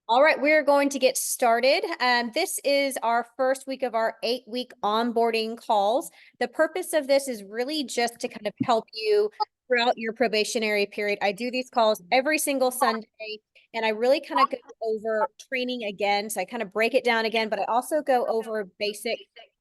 All right, we're going to get started. This is our first week of our 8-week onboarding calls. The purpose of this is really just to kind of help you throughout your probationary period. I do these calls every single Sunday, and I really kind of go over training again. So I kind of break it down again, but I also go over basic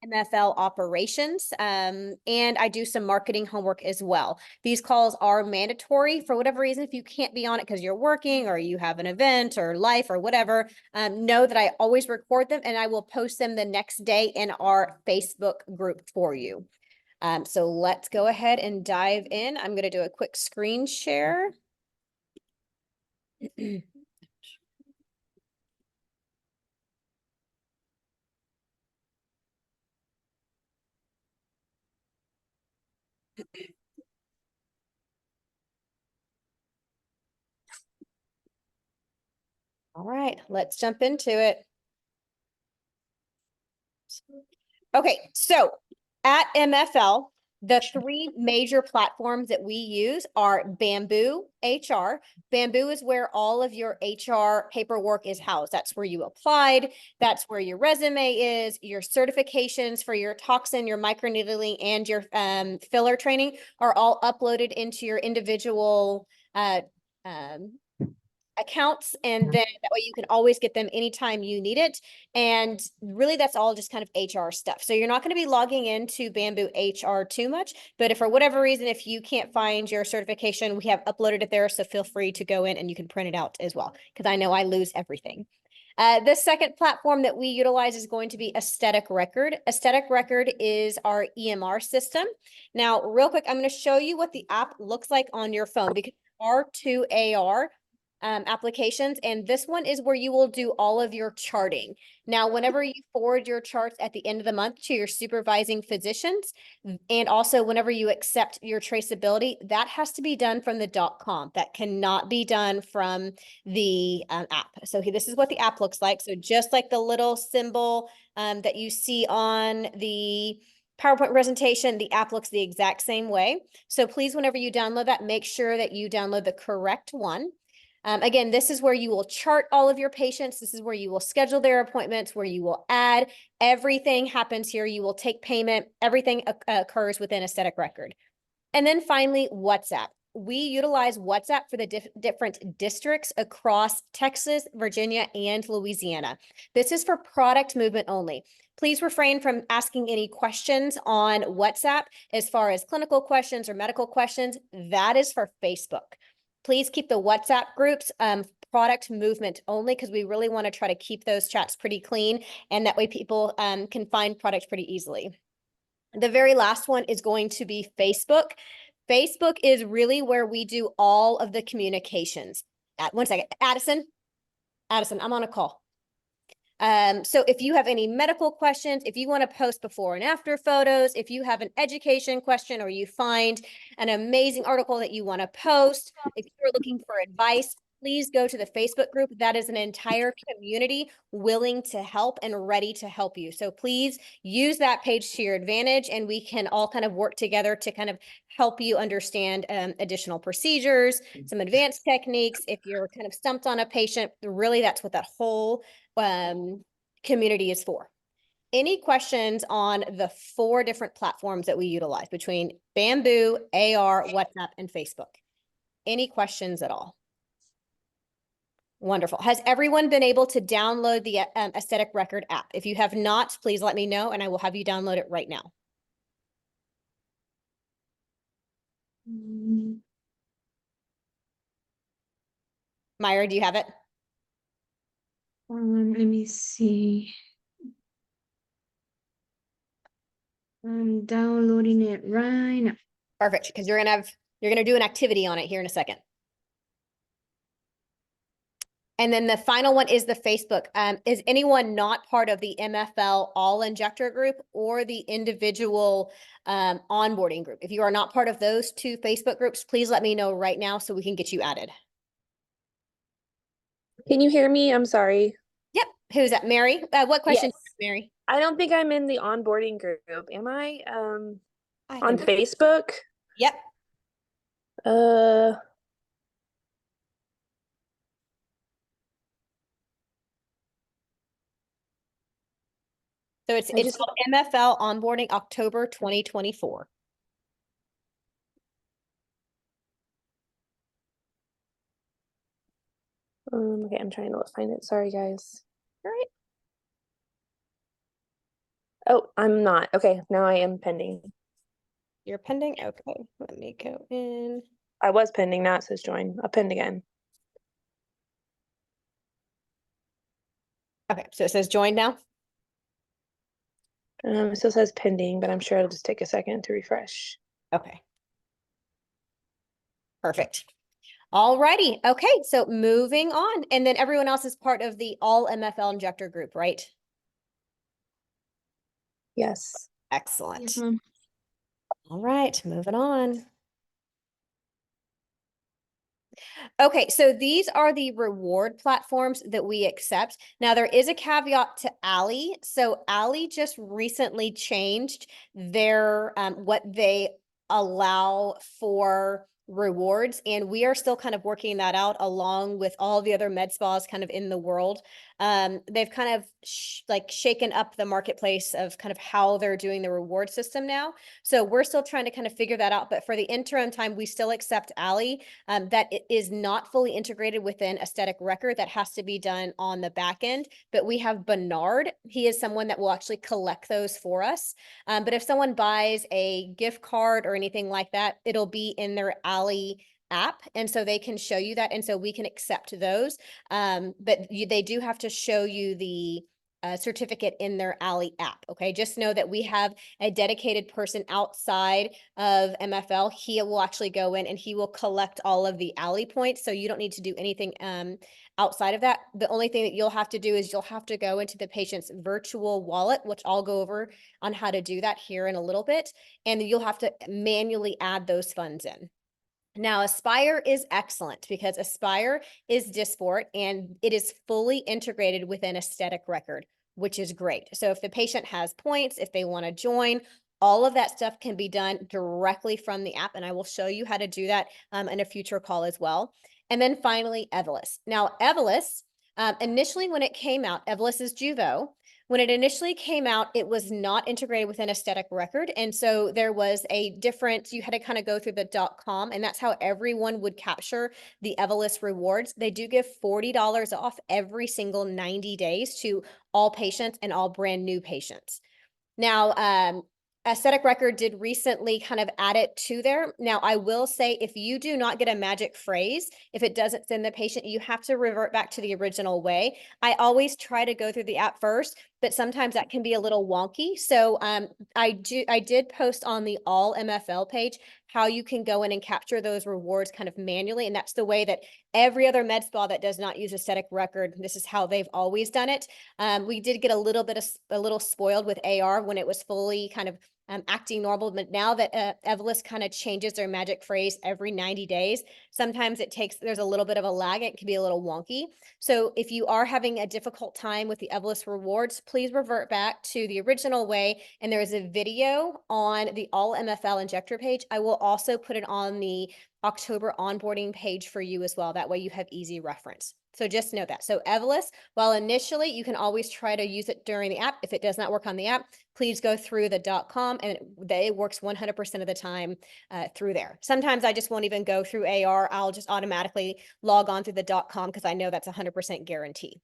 MFL operations, and I do some marketing homework as well. These calls are mandatory for whatever reason. If you can't be on it because you're working or you have an event or life or whatever, know that I always record them and I will post them the next day in our Facebook group for you. So let's go ahead and dive in. I'm going to do a quick screen share. All right, let's jump into it. Okay, so at MFL, the three major platforms that we use are Bamboo HR. Bamboo is where all of your HR paperwork is housed. That's where you applied. That's where your resume is. Your certifications for your toxin, your microneedling, and your filler training are all uploaded into your individual accounts, and then that way you can always get them anytime you need it. And really that's all just kind of HR stuff. So you're not going to be logging into Bamboo HR too much, but if for whatever reason, if you can't find your certification, we have uploaded it there. So feel free to go in and you can print it out as well, because I know I lose everything. The second platform that we utilize is going to be Aesthetic Record. Aesthetic Record is our EMR system. Now, real quick, I'm going to show you what the app looks like on your phone, because there are two AR applications, and this one is where you will do all of your charting. Now, whenever you forward your charts at the end of the month to your supervising physicians, and also whenever you accept your traceability, that has to be done from the .com. That cannot be done from the app. So this is what the app looks like. So just like the little symbol that you see on the PowerPoint presentation, the app looks the exact same way. So please, whenever you download that, make sure that you download the correct one. Again, this is where you will chart all of your patients. This is where you will schedule their appointments, where you will add. Everything happens here. You will take payment. Everything occurs within Aesthetic Record. And then finally, WhatsApp. We utilize WhatsApp for the different districts across Texas, Virginia, and Louisiana. This is for product movement only. Please refrain from asking any questions on WhatsApp as far as clinical questions or medical questions. That is for Facebook. Please keep the WhatsApp groups product movement only, because we really want to try to keep those chats pretty clean, and that way people can find products pretty easily. The very last one is going to be Facebook. Facebook is really where we do all of the communications. One second, Addison, I'm on a call. So if you have any medical questions, if you want to post before and after photos, if you have an education question, or you find an amazing article that you want to post, if you're looking for advice, please go to the Facebook group. That is an entire community willing to help and ready to help you. So please use that page to your advantage, and we can all kind of work together to kind of help you understand additional procedures, some advanced techniques. If you're kind of stumped on a patient, really that's what that whole community is for. Any questions on the 4 different platforms that we utilize between Bamboo, AR, WhatsApp, and Facebook? Any questions at all? Wonderful. Has everyone been able to download the Aesthetic Record app? If you have not, please let me know and I will have you download it right now. Myra, do you have it? Let me see. I'm downloading it right now. Perfect, because you're gonna do an activity on it here in a second. And then the final one is the Facebook. Is anyone not part of the MFL All Injector group or the individual onboarding group? If you are not part of those 2 Facebook groups, please let me know right now so we can get you added. Can you hear me? I'm sorry. Yep. Who's that? Mary? What question, Yes. Mary? I don't think I'm in the onboarding group. Am I? On can... Facebook? Yep. So it's I it's just- called MFL Onboarding October 2024. Okay, I'm trying to find it. Sorry, guys. All right. Oh, I'm not. Okay, now I am pending. You're pending? Okay, let me go in. I was pending, now it says join. I'll pend again. Okay, so it says join now. It still says pending, but I'm sure it'll just take a second to refresh. Okay. Perfect. All righty. Okay, so moving on. And then everyone else is part of the all MFL injector group, right? Yes. Excellent. Yes, ma'am. All right, moving on. Okay, so these are the reward platforms that we accept. Now, there is a caveat to Ally. So Ally just recently changed their what they allow for rewards, and we are still kind of working that out along with all the other med spas kind of in the world. They've kind of shaken up the marketplace of kind of how they're doing the reward system now. So we're still trying to kind of figure that out. But for the interim time, we still accept Ally. That it is not fully integrated within aesthetic record. That has to be done on the back end. But we have Bernard. He is someone that will actually collect those for us. But if someone buys a gift card or anything like that, it'll be in their Ally app, and so they can show you that, and so we can accept those. But they do have to show you the certificate in their Ally app. Okay, just know that we have a dedicated person outside of MFL. He will actually go in and he will collect all of the Ally points, so you don't need to do anything outside of that. The only thing that you'll have to do is you'll have to go into the patient's virtual wallet, which I'll go over on how to do that here in a little bit, and you'll have to manually add those funds in. Now, Aspire is excellent because Aspire is Dysport and it is fully integrated within aesthetic record, which is great. So if the patient has points, if they want to join, all of that stuff can be done directly from the app. And I will show you how to do that in a future call as well. And then finally, Evolus. Now, Evolus, initially when it came out, Evolus is Juvo. When it initially came out, it was not integrated within aesthetic record. And so there was a difference. You had to kind of go through the .com, and that's how everyone would capture the Evolus rewards. They do give $40 off every single 90 days to all patients and all brand new patients. Now, aesthetic record did recently kind of add it to there. Now, I will say if you do not get a magic phrase, if it doesn't send the patient, you have to revert back to the original way. I always try to go through the app first, but sometimes that can be a little wonky. So I did post on the all MFL page how you can go in and capture those rewards kind of manually. And that's the way that every other med spa that does not use aesthetic record, this is how they've always done it. We did get a little spoiled with AR when it was fully kind of acting normal, but now that Evolus kind of changes their magic phrase every 90 days, sometimes there's a little bit of a lag. It can be a little wonky. So if you are having a difficult time with the Evolus rewards, please revert back to the original way. And there is a video on the all MFL injector page. I will also put it on the October onboarding page for you as well. That way you have easy reference. So just know that. So Evolus, while initially you can always try to use it during the app, if it does not work on the app, please go through the .com, and it works 100% of the time through there. Sometimes I just won't even go through AR. I'll just automatically log on through the .com because I know that's 100% guarantee.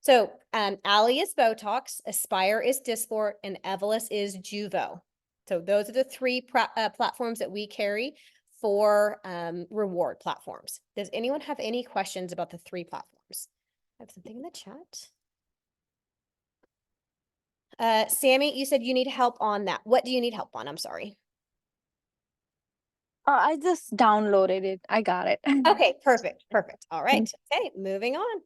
So Ally is Botox, Aspire is Dysport, and Evolus is Juvo. So those are the three platforms that we carry for reward platforms. Does anyone have any questions about the three platforms? I have something in the chat. Sammy, you said you need help on that. What do you need help on? I'm sorry. I just downloaded it. I got it. Okay, perfect. Perfect. All right. Okay, moving on.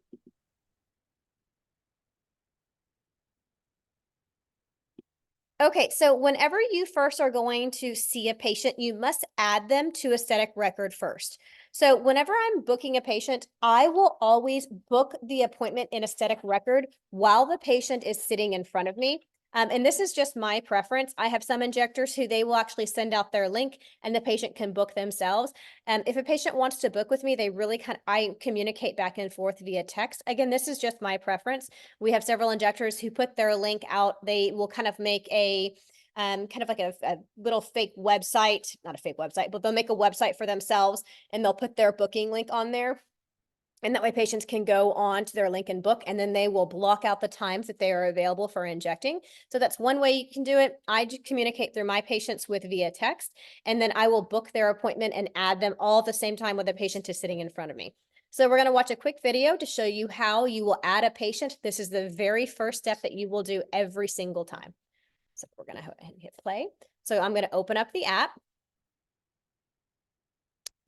Okay, so whenever you first are going to see a patient, you must add them to aesthetic record first. So whenever I'm booking a patient, I will always book the appointment in aesthetic record while the patient is sitting in front of me. And this is just my preference. I have some injectors who they will actually send out their link and the patient can book themselves. If a patient wants to book with me, they really I communicate back and forth via text. Again, this is just my preference. We have several injectors who put their link out. They will kind of make a kind of like a little fake website, not a fake website, but they'll make a website for themselves and they'll put their booking link on there. And that way patients can go on to their link and book, and then they will block out the times that they are available for injecting. So that's one way you can do it. I communicate through my patients with via text, and then I will book their appointment and add them all at the same time when the patient is sitting in front of me. So we're going to watch a quick video to show you how you will add a patient. This is the very first step that you will do every single time. So we're going to hit play. So I'm going to open up the app.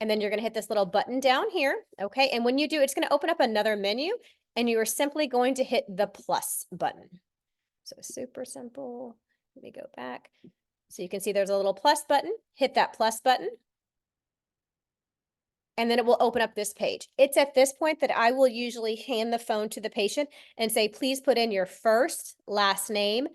And then you're going to hit this little button down here. Okay. And when you do, it's going to open up another menu and you are simply going to hit the plus button. So super simple. Let me go back. So you can see there's a little plus button. Hit that plus button. And then it will open up this page. It's at this point that I will usually hand the phone to the patient and say, please put in your first, last name,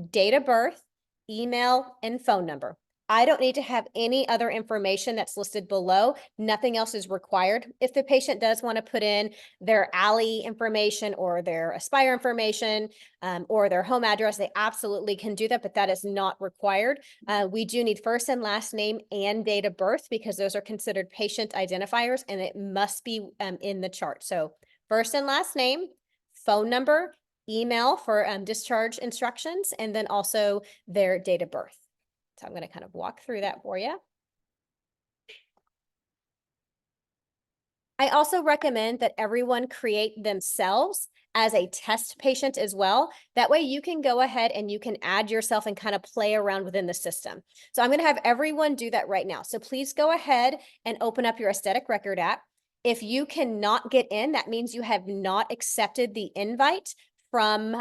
date of birth, email, and phone number. I don't need to have any other information that's listed below. Nothing else is required. If the patient does want to put in their alley information or their Aspire information or their home address, they absolutely can do that, but that is not required. We do need first and last name and date of birth because those are considered patient identifiers and it must be in the chart. So first and last name, phone number, email for discharge instructions, and then also their date of birth. So I'm going to kind of walk through that for you. I also recommend that everyone create themselves as a test patient as well. That way you can go ahead and you can add yourself and kind of play around within the system. So I'm going to have everyone do that right now. So please go ahead and open up your aesthetic record app. If you cannot get in, that means you have not accepted the invite from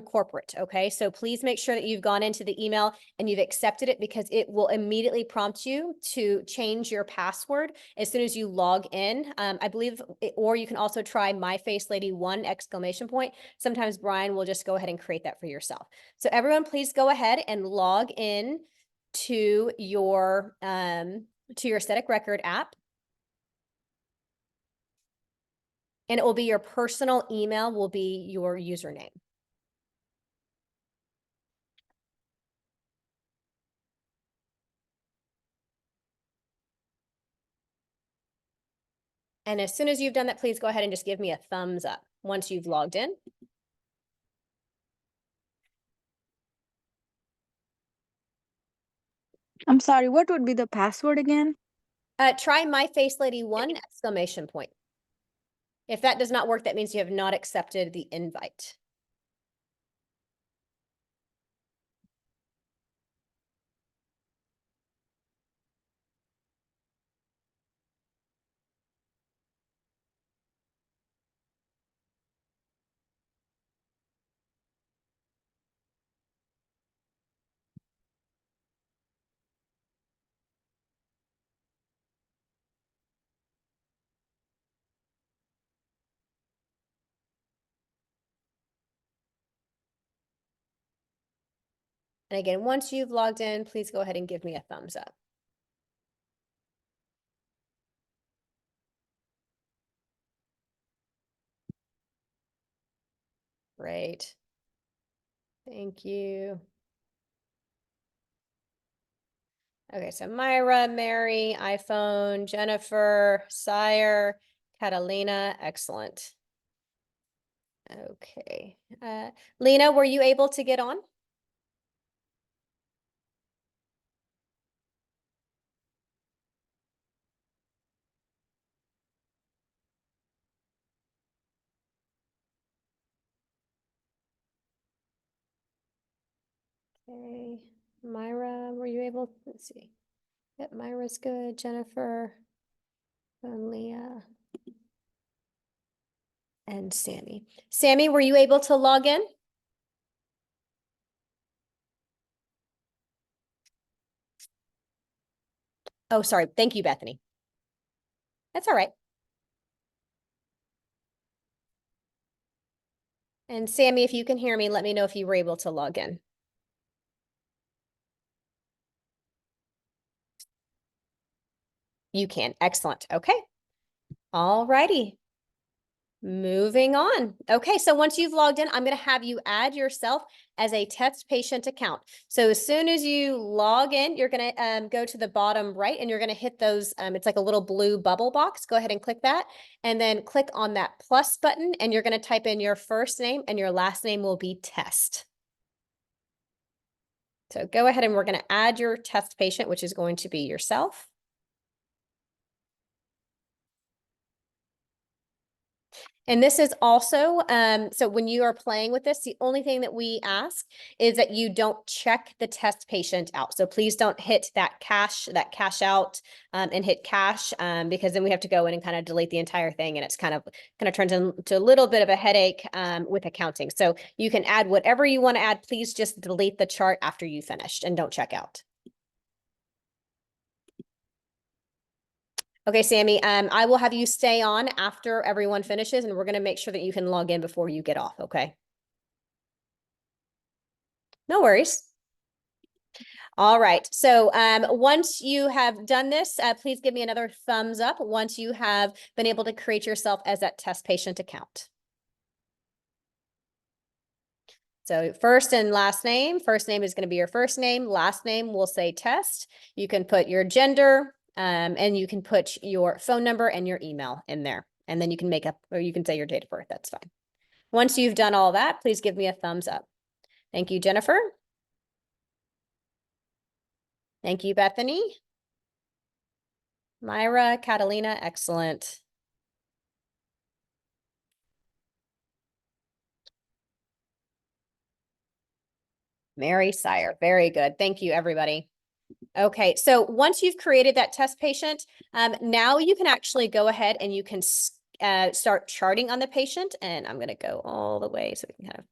corporate. Okay, so please make sure that you've gone into the email and you've accepted it because it will immediately prompt you to change your password as soon as you log in. I believe, or you can also try My Face Lady 1 exclamation point. Sometimes Brian will just go ahead and create that for yourself. So everyone, please go ahead and log in to your aesthetic record app. And it will be your personal email will be your username. And as soon as you've done that, please go ahead and just give me a thumbs up once you've logged in. I'm sorry, what would be the password again? Try My Face Lady 1 exclamation point. If that does not work, that means you have not accepted the invite. And again, once you've logged in, please go ahead and give me a thumbs up. Great. Thank you. Okay, so Myra, Mary, iPhone, Jennifer, Sire, Catalina, excellent. Okay. Lena, were you able to get on? Okay, Myra, were you able? Let's see. Yep, Myra's good. Jennifer, and Leah, and Sammy. Sammy, were you able to log in? Oh, sorry. Thank you, Bethany. That's all right. And Sammy, if you can hear me, let me know if you were able to log in. You can. Excellent. Okay. All righty. Moving on. Okay, so once you've logged in, I'm going to have you add yourself as a test patient account. So as soon as you log in, you're going to go to the bottom right and you're going to hit those. It's like a little blue bubble box. Go ahead and click that and then click on that plus button and you're going to type in your first name and your last name will be test. So go ahead and we're going to add your test patient, which is going to be yourself. And this is also, so when you are playing with this, the only thing that we ask is that you don't check the test patient out. So please don't hit that cash out and hit cash because then we have to go in and kind of delete the entire thing. And it's kind of turns into a little bit of a headache with accounting. So you can add whatever you want to add. Please just delete the chart after you finished and don't check out. Okay, Sammy, I will have you stay on after everyone finishes and we're going to make sure that you can log in before you get off, okay? No worries. All right, so once you have done this, please give me another thumbs up once you have been able to create yourself as that test patient account. So first and last name is going to be your first name, last name will say test. You can put your gender, and you can put your phone number and your email in there. And then you can make up, or you can say your date of birth. That's fine. Once you've done all that, please give me a thumbs up. Thank you, Jennifer. Thank you, Bethany. Myra, Catalina, excellent. Mary Sire, very good. Thank you, everybody. Okay, so once you've created that test patient, now you can actually go ahead and you can start charting on the patient. And I'm going to go all the way so we can kind of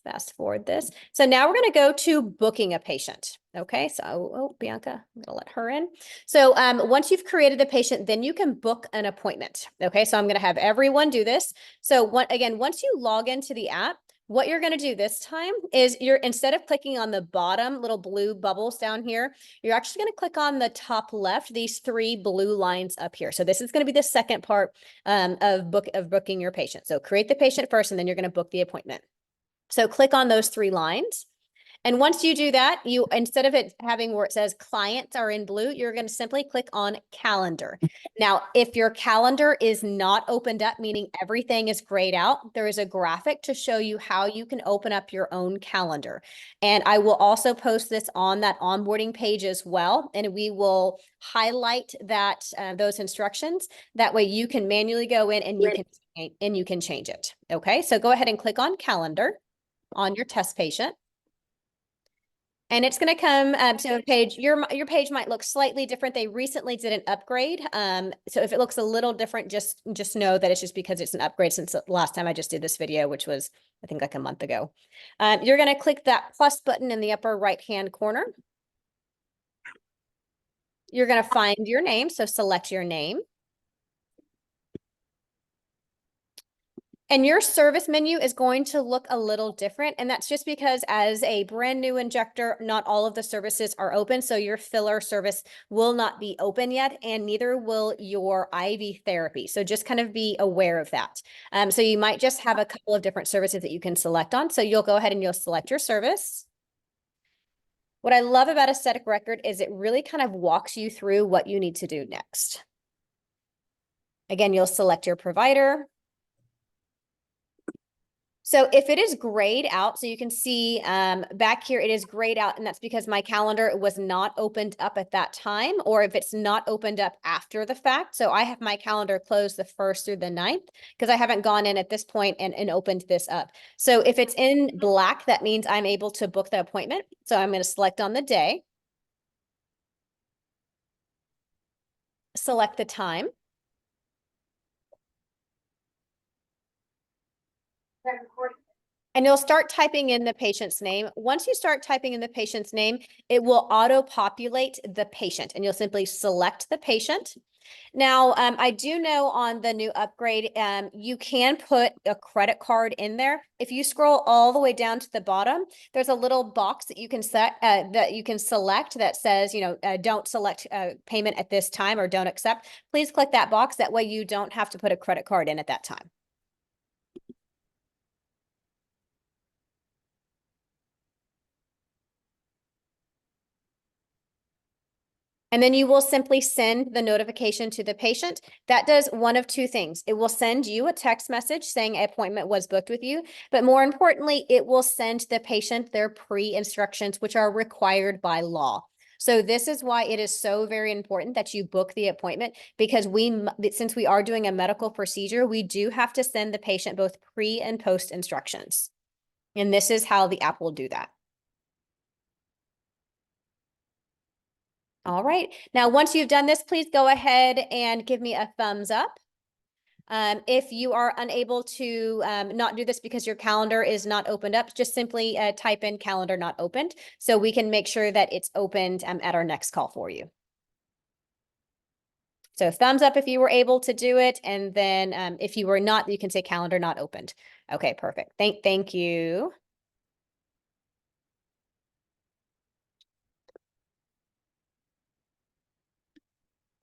fast forward this. So now we're going to go to booking a patient. Okay, so oh, Bianca, I'm going to let her in. So once you've created the patient, then you can book an appointment. Okay, so I'm going to have everyone do this. So once you log into the app, what you're going to do this time is instead of clicking on the bottom little blue bubbles down here, you're actually going to click on the top left, these three blue lines up here. So this is going to be the second part of booking your patient. So create the patient first, and then you're going to book the appointment. So click on those three lines. And once you do that, instead of it having where it says clients are in blue, you're going to simply click on calendar. Now, if your calendar is not opened up, meaning everything is grayed out, there is a graphic to show you how you can open up your own calendar. And I will also post this on that onboarding page as well. And we will highlight that those instructions. That way you can manually go in and you can change it. Okay, so go ahead and click on calendar on your test patient. And it's going to come to a page. Your page might look slightly different. They recently did an upgrade. So if it looks a little different, just know that it's just because it's an upgrade since the last time I just did this video, which was, I think, like a month ago. You're going to click that plus button in the upper right-hand corner. You're going to find your name. So select your name. And your service menu is going to look a little different. And that's just because as a brand new injector, not all of the services are open. So your filler service will not be open yet, and neither will your IV therapy. So just kind of be aware of that. So you might just have a couple of different services that you can select on. So you'll go ahead and you'll select your service. What I love about Aesthetic Record is it really kind of walks you through what you need to do next. Again, you'll select your provider. So if it is grayed out, so you can see back here, it is grayed out, and that's because my calendar was not opened up at that time, or if it's not opened up after the fact. So I have my calendar closed the 1st through the 9th because I haven't gone in at this point and opened this up. So if it's in black, that means I'm able to book the appointment. So I'm going to select on the day, select the time. And you'll start typing in the patient's name. Once you start typing in the patient's name, it will auto-populate the patient, and you'll simply select the patient. Now, I do know on the new upgrade, you can put a credit card in there. If you scroll all the way down to the bottom, there's a little box that you can select that says, don't select payment at this time or don't accept. Please click that box. That way you don't have to put a credit card in at that time. And then you will simply send the notification to the patient. That does one of two things. It will send you a text message saying an appointment was booked with you, but more importantly, it will send the patient their pre-instructions, which are required by law. So this is why it is so very important that you book the appointment, because since we are doing a medical procedure, we do have to send the patient both pre and post instructions. And this is how the app will do that. All right. Now, once you've done this, please go ahead and give me a thumbs up. If you are unable to not do this because your calendar is not opened up, just simply type in calendar not opened so we can make sure that it's opened at our next call for you. So thumbs up if you were able to do it. And then if you were not, you can say calendar not opened. Okay, perfect. Thank you.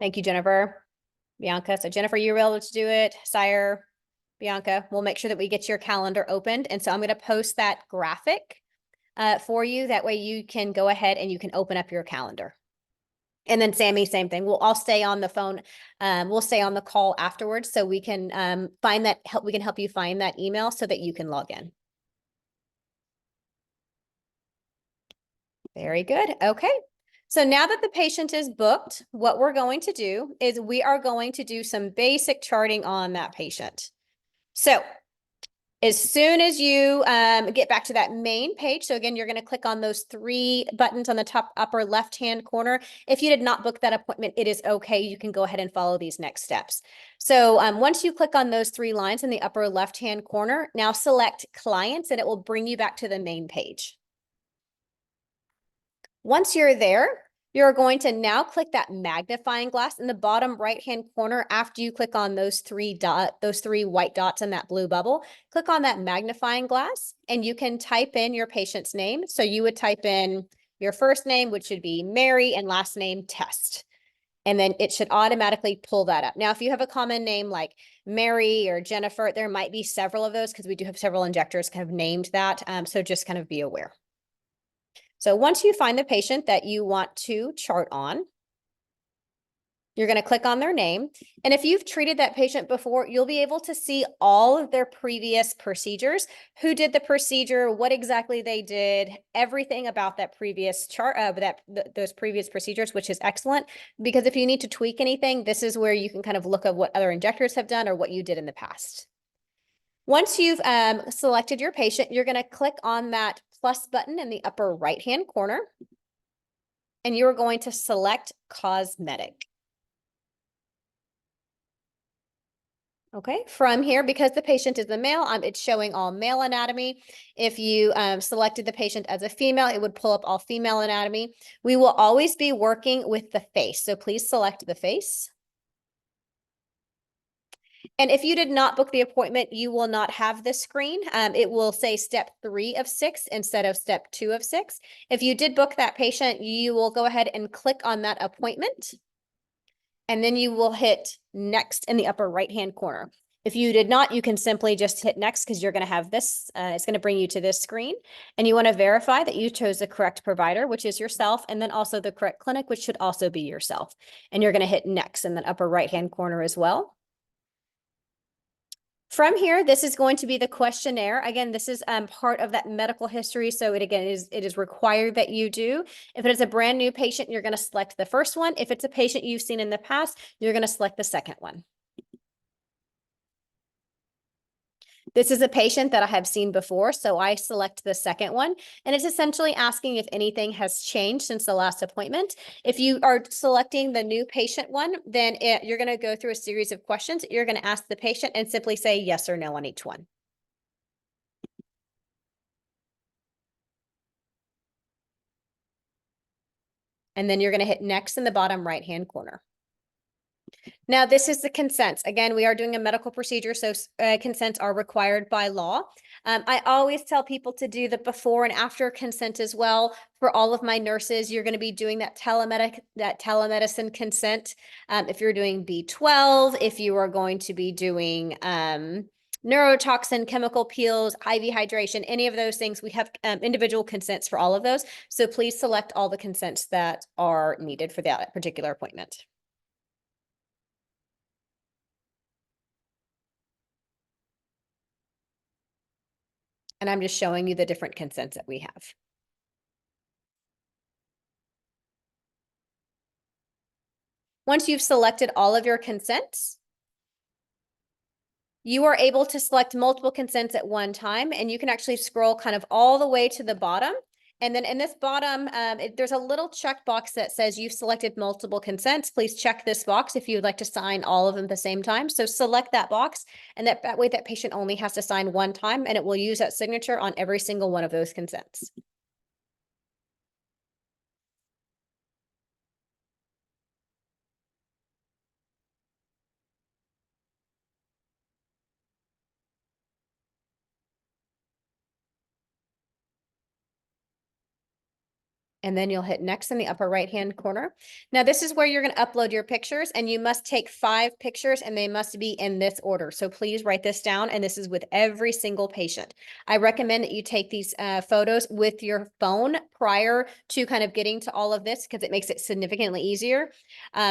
Thank you, Jennifer. Bianca. So Jennifer, you were able to do it. Sire, Bianca, we'll make sure that we get your calendar opened. And so I'm going to post that graphic for you. That way you can go ahead and you can open up your calendar. And then Sammy, same thing. We'll all stay on the phone. We'll stay on the call afterwards so we can we can help you find that email so that you can log in. Very good. Okay. So now that the patient is booked, what we're going to do is we are going to do some basic charting on that patient. So as soon as you get back to that main page, so again, you're going to click on those three buttons on the top upper left-hand corner. If you did not book that appointment, it is okay. You can go ahead and follow these next steps. So once you click on those three lines in the upper left-hand corner, now select clients and it will bring you back to the main page. Once you're there, you're going to now click that magnifying glass in the bottom right-hand corner. After you click on those three white dots in that blue bubble, click on that magnifying glass and you can type in your patient's name. So you would type in your first name, which should be Mary, and last name Test. And then it should automatically pull that up. Now, if you have a common name like Mary or Jennifer, there might be several of those because we do have several injectors kind of named that. So just kind of be aware. So once you find the patient that you want to chart on, you're going to click on their name. And if you've treated that patient before, you'll be able to see all of their previous procedures, who did the procedure, what exactly they did, everything about that previous chart, those previous procedures, which is excellent. Because if you need to tweak anything, this is where you can kind of look at what other injectors have done or what you did in the past. Once you've selected your patient, you're going to click on that plus button in the upper right-hand corner, and you are going to select cosmetic. Okay, from here, because the patient is a male, it's showing all male anatomy. If you selected the patient as a female, it would pull up all female anatomy. We will always be working with the face, so please select the face. And if you did not book the appointment, you will not have this screen. It will say step 3 of 6 instead of step 2 of 6. If you did book that patient, you will go ahead and click on that appointment. And then you will hit next in the upper right-hand corner. If you did not, you can simply just hit next because you're going to have this. It's going to bring you to this screen. And you want to verify that you chose the correct provider, which is yourself, and then also the correct clinic, which should also be yourself. And you're going to hit next in the upper right-hand corner as well. From here, this is going to be the questionnaire. Again, this is part of that medical history. So it is required that you do. If it is a brand new patient, you're going to select the first one. If it's a patient you've seen in the past, you're going to select the second one. This is a patient that I have seen before, so I select the second one, and it's essentially asking if anything has changed since the last appointment. If you are selecting the new patient one, then you're going to go through a series of questions. You're going to ask the patient and simply say yes or no on each one. And then you're going to hit next in the bottom right-hand corner. Now, this is the consents. Again, we are doing a medical procedure, so consents are required by law. I always tell people to do the before and after consent as well. For all of my nurses, you're going to be doing that telemedicine consent. If you're doing B12, if you are going to be doing neurotoxin, chemical peels, IV hydration, any of those things, we have individual consents for all of those. So please select all the consents that are needed for that particular appointment. And I'm just showing you the different consents that we have. Once you've selected all of your consents, you are able to select multiple consents at one time, and you can actually scroll kind of all the way to the bottom. And then in this bottom, there's a little checkbox that says you've selected multiple consents. Please check this box if you would like to sign all of them at the same time. So select that box, and that way that patient only has to sign one time, and it will use that signature on every single one of those consents. And then you'll hit next in the upper right-hand corner. Now, this is where you're going to upload your pictures, and you must take 5 pictures, and they must be in this order. So please write this down, and this is with every single patient. I recommend that you take these photos with your phone prior to kind of getting to all of this, because it makes it significantly easier.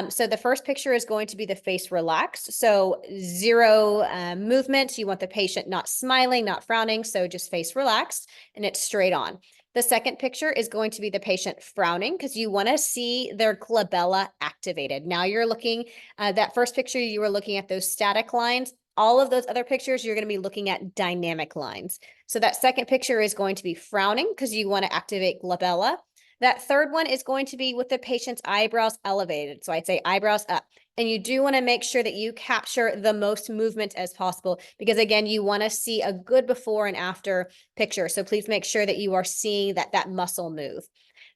So the first picture is going to be the face relaxed. So 0 movement. You want the patient not smiling, not frowning, so just face relaxed, and it's straight on. The second picture is going to be the patient frowning, because you want to see their glabella activated. Now you're looking, that first picture, you were looking at those static lines. All of those other pictures, you're going to be looking at dynamic lines. So that second picture is going to be frowning, because you want to activate glabella. That third one is going to be with the patient's eyebrows elevated. So I'd say eyebrows up. And you do want to make sure that you capture the most movement as possible, because again, you want to see a good before and after picture. So please make sure that you are seeing that muscle move.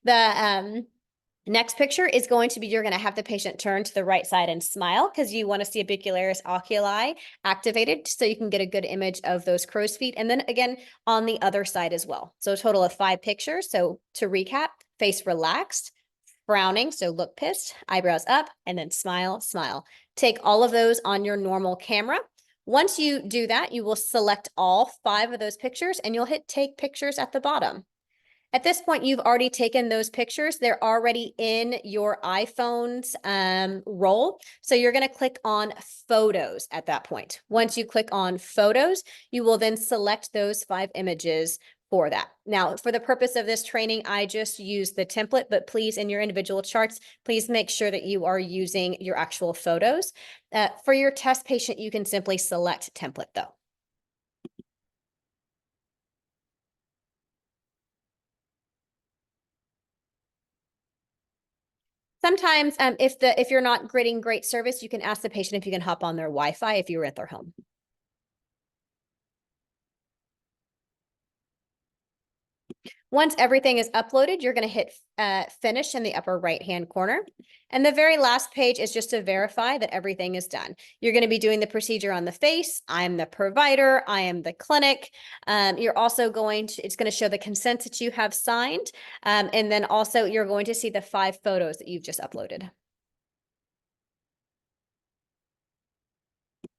The next picture is going to be, you're going to have the patient turn to the right side and smile, because you want to see abicularis oculi activated, so you can get a good image of those crow's feet. And then again, on the other side as well. So a total of 5 pictures. So to recap, face relaxed, frowning, so look pissed, eyebrows up, and then smile, smile. Take all of those on your normal camera. Once you do that, you will select all 5 of those pictures, and you'll hit take pictures at the bottom. At this point, you've already taken those pictures. They're already in your iPhone's roll. So you're going to click on photos at that point. Once you click on photos, you will then select those 5 images for that. Now, for the purpose of this training, I just use the template, but please, in your individual charts, please make sure that you are using your actual photos. For your test patient, you can simply select template though. Sometimes if you're not getting great service, you can ask the patient if you can hop on their Wi-Fi if you're at their home. Once everything is uploaded, you're going to hit finish in the upper right-hand corner. And the very last page is just to verify that everything is done. You're going to be doing the procedure on the face. I'm the provider. I am the clinic. You're also it's going to show the consent that you have signed. And then also you're going to see the 5 photos that you've just uploaded.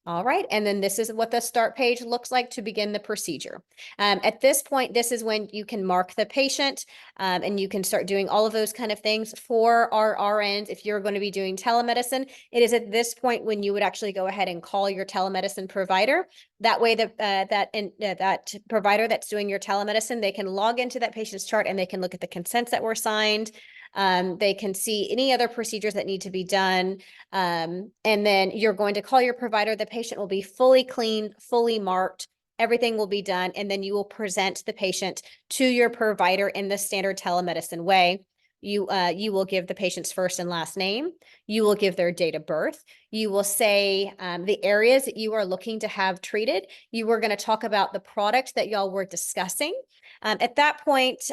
All right, and then this is what the start page looks like to begin the procedure. At this point, this is when you can mark the patient and you can start doing all of those kind of things. For our RNs, if you're going to be doing telemedicine, it is at this point when you would actually go ahead and call your telemedicine provider. That way, that provider that's doing your telemedicine, they can log into that patient's chart and they can look at the consents that were signed. They can see any other procedures that need to be done. And then you're going to call your provider. The patient will be fully cleaned, fully marked. Everything will be done. And then you will present the patient to your provider in the standard telemedicine way. You will give the patient's first and last name. You will give their date of birth. You will say the areas that you are looking to have treated. You were going to talk about the product that y'all were discussing. At that point,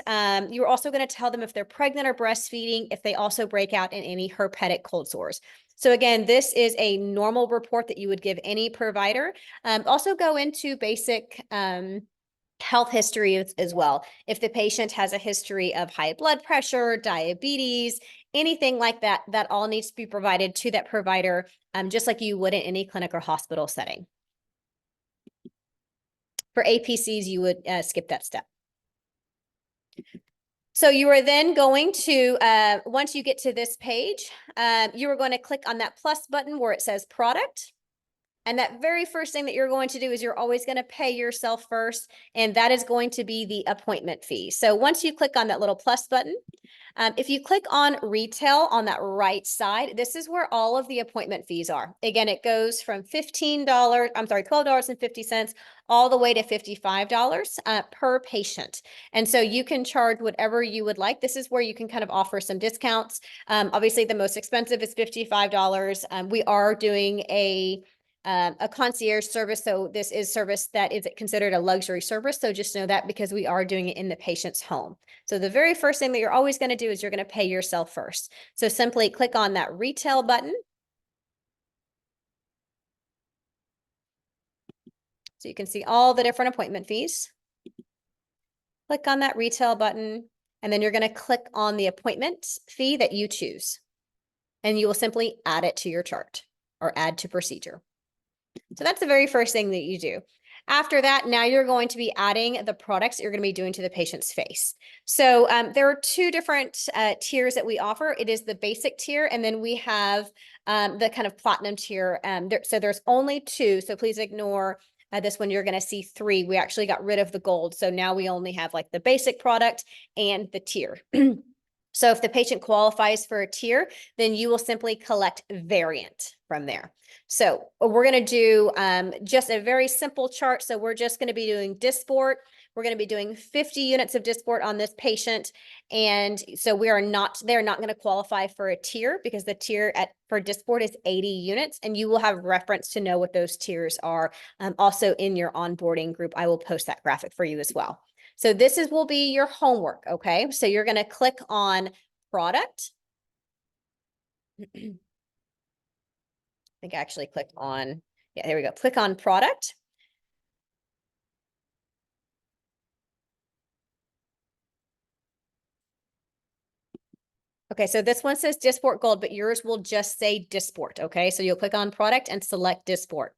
you're also going to tell them if they're pregnant or breastfeeding, if they also break out in any herpetic cold sores. So again, this is a normal report that you would give any provider. Also go into basic health history as well. If the patient has a history of high blood pressure, diabetes, anything like that, that all needs to be provided to that provider, just like you would in any clinic or hospital setting. For APCs, you would skip that step. So you are then going to, once you get to this page, you are going to click on that plus button where it says product. And that very first thing that you're going to do is you're always going to pay yourself first, and that is going to be the appointment fee. So once you click on that little plus button, if you click on retail on that right side, this is where all of the appointment fees are. Again, it goes from $12.50 all the way to $55 per patient. And so you can charge whatever you would like. This is where you can kind of offer some discounts. Obviously, the most expensive is $55. We are doing a concierge service. So this is service that is considered a luxury service. So just know that because we are doing it in the patient's home. So the very first thing that you're always going to do is you're going to pay yourself first. So simply click on that retail button. So you can see all the different appointment fees. Click on that retail button, and then you're going to click on the appointment fee that you choose. And you will simply add it to your chart or add to procedure. So that's the very first thing that you do. After that, now you're going to be adding the products that you're going to be doing to the patient's face. So there are two different tiers that we offer. It is the basic tier, and then we have the kind of platinum tier. So there's only two, so please ignore this one. You're going to see three. We actually got rid of the gold. So now we only have like the basic product and the tier. So if the patient qualifies for a tier, then you will simply collect variant from there. So we're going to do just a very simple chart. So we're just going to be doing Dysport. We're going to be doing 50 units of Dysport on this patient. And so they're not going to qualify for a tier because the tier for Dysport is 80 units, and you will have reference to know what those tiers are. Also in your onboarding group, I will post that graphic for you as well. So this will be your homework, okay? So you're going to click on product. I think I actually clicked on, yeah, there we go. Click on product. Okay, so this one says Dysport Gold, but yours will just say Dysport, okay? So you'll click on product and select Dysport.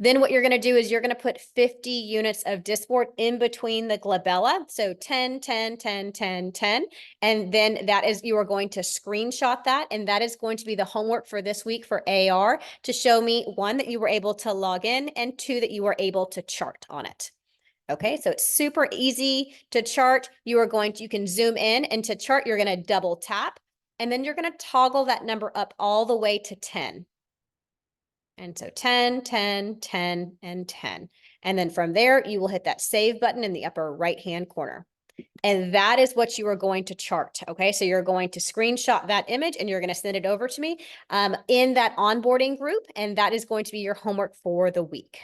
Then what you're going to do is you're going to put 50 units of Dysport in between the glabella. So 10, 10, 10, 10, 10. And then you are going to screenshot that. And that is going to be the homework for this week for AR to show me, one, that you were able to log in, and two, that you were able to chart on it. Okay, so it's super easy to chart. You can zoom in, and to chart, you're going to double tap. And then you're going to toggle that number up all the way to 10. And so 10, 10, 10, and 10. And then from there, you will hit that save button in the upper right-hand corner. And that is what you are going to chart. Okay, so you're going to screenshot that image and you're going to send it over to me in that onboarding group. And that is going to be your homework for the week.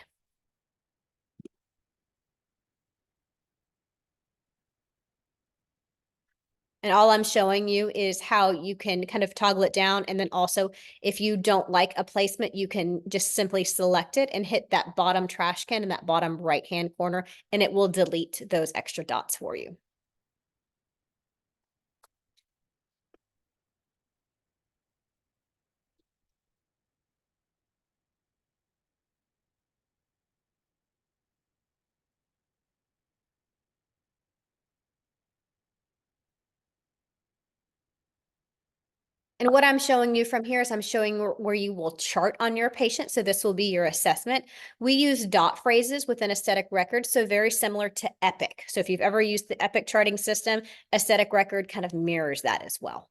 And all I'm showing you is how you can kind of toggle it down. And then also, if you don't like a placement, you can just simply select it and hit that bottom trash can in that bottom right-hand corner, and it will delete those extra dots for you. And what I'm showing you from here is I'm showing where you will chart on your patient. So this will be your assessment. We use dot phrases within aesthetic records, so very similar to Epic. So if you've ever used the Epic charting system, aesthetic record kind of mirrors that as well.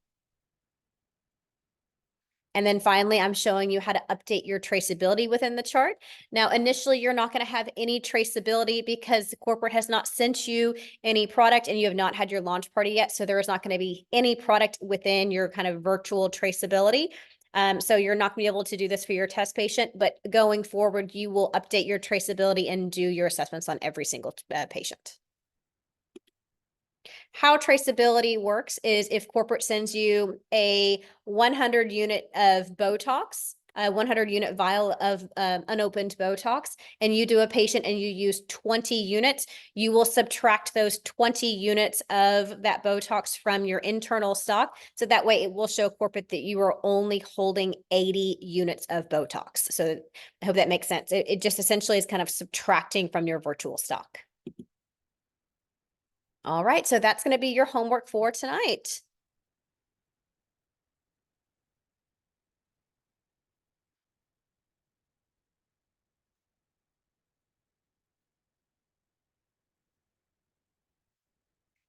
And then finally, I'm showing you how to update your traceability within the chart. Now, initially, you're not going to have any traceability because the corporate has not sent you any product and you have not had your launch party yet. So there is not going to be any product within your kind of virtual traceability. So you're not going to be able to do this for your test patient, but going forward, you will update your traceability and do your assessments on every single patient. How traceability works is if corporate sends you a 100 unit of Botox, a 100 unit vial of unopened Botox, and you do a patient and you use 20 units, you will subtract those 20 units of that Botox from your internal stock. So that way it will show corporate that you are only holding 80 units of Botox. So I hope that makes sense. It just essentially is kind of subtracting from your virtual stock. All right, so that's going to be your homework for tonight.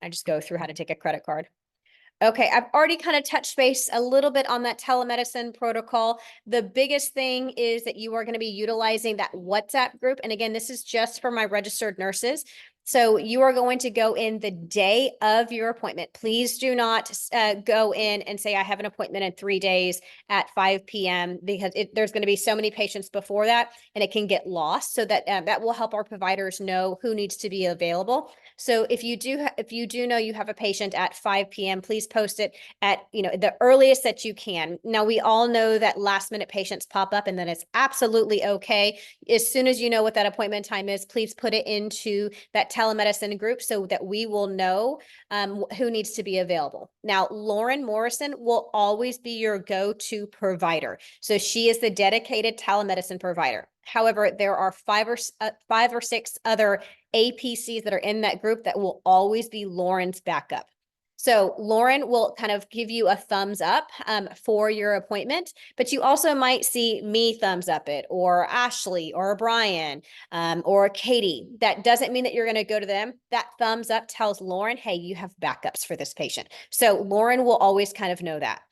I just go through how to take a credit card. Okay, I've already kind of touched base a little bit on that telemedicine protocol. The biggest thing is that you are going to be utilizing that WhatsApp group. And again, this is just for my registered nurses. So you are going to go in the day of your appointment. Please do not go in and say, I have an appointment in 3 days at 5 p.m. because there's going to be so many patients before that and it can get lost. So that that will help our providers know who needs to be available. So if you do know you have a patient at 5 p.m., please post it at the earliest that you can. Now, we all know that last minute patients pop up and then it's absolutely okay. As soon as you know what that appointment time is, please put it into that telemedicine group so that we will know who needs to be available. Now, Lauren Morrison will always be your go-to provider. So she is the dedicated telemedicine provider. However, there are five or six other APCs that are in that group that will always be Lauren's backup. So Lauren will kind of give you a thumbs up for your appointment, but you also might see me thumbs up it, or Ashley, or Brian, or Katie. That doesn't mean that you're going to go to them. That thumbs up tells Lauren, hey, you have backups for this patient. So Lauren will always kind of know that.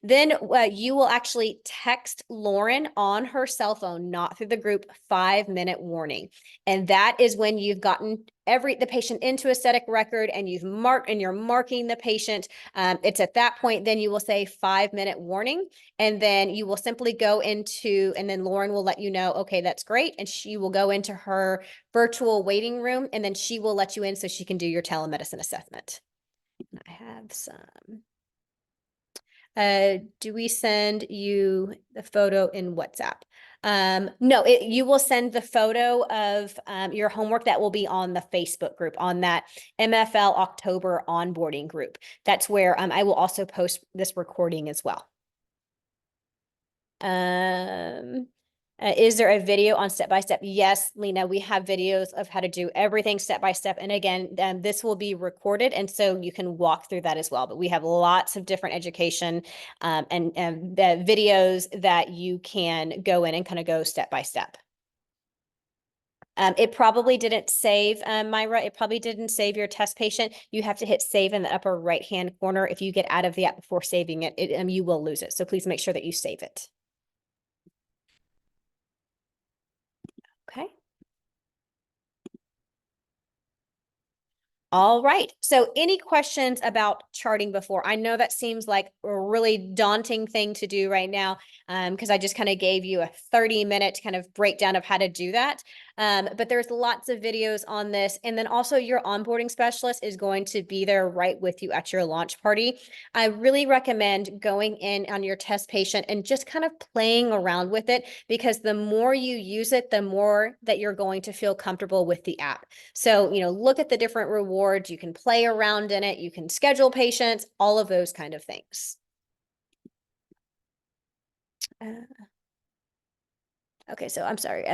Then you will actually text Lauren on her cell phone, not through the group, 5-minute warning. And that is when you've gotten the patient into a static record and you're marking the patient. It's at that point, then you will say 5-minute warning. And then you will simply go into, and then Lauren will let you know, okay, that's great. And she will go into her virtual waiting room and then she will let you in so she can do your telemedicine assessment. I have some. Do we send you the photo in WhatsApp? No, you will send the photo of your homework that will be on the Facebook group, on that MFL October onboarding group. That's where I will also post this recording as well. Is there a video on step-by-step? Yes, Lena, we have videos of how to do everything step-by-step. And again, this will be recorded. And so you can walk through that as well. But we have lots of different education and the videos that you can go in and kind of go step-by-step. It probably didn't save, Myra, it probably didn't save your test patient. You have to hit save in the upper right-hand corner. If you get out of the app before saving it, you will lose it. So please make sure that you save it. Okay. All right. So any questions about charting before? I know that seems like a really daunting thing to do right now because I just kind of gave you a 30-minute kind of breakdown of how to do that. But there's lots of videos on this. And then also your onboarding specialist is going to be there right with you at your launch party. I really recommend going in on your test patient and just kind of playing around with it because the more you use it, the more that you're going to feel comfortable with the app. So, look at the different rewards. You can play around in it. You can schedule patients, all of those kind of things. Okay, so I'm sorry,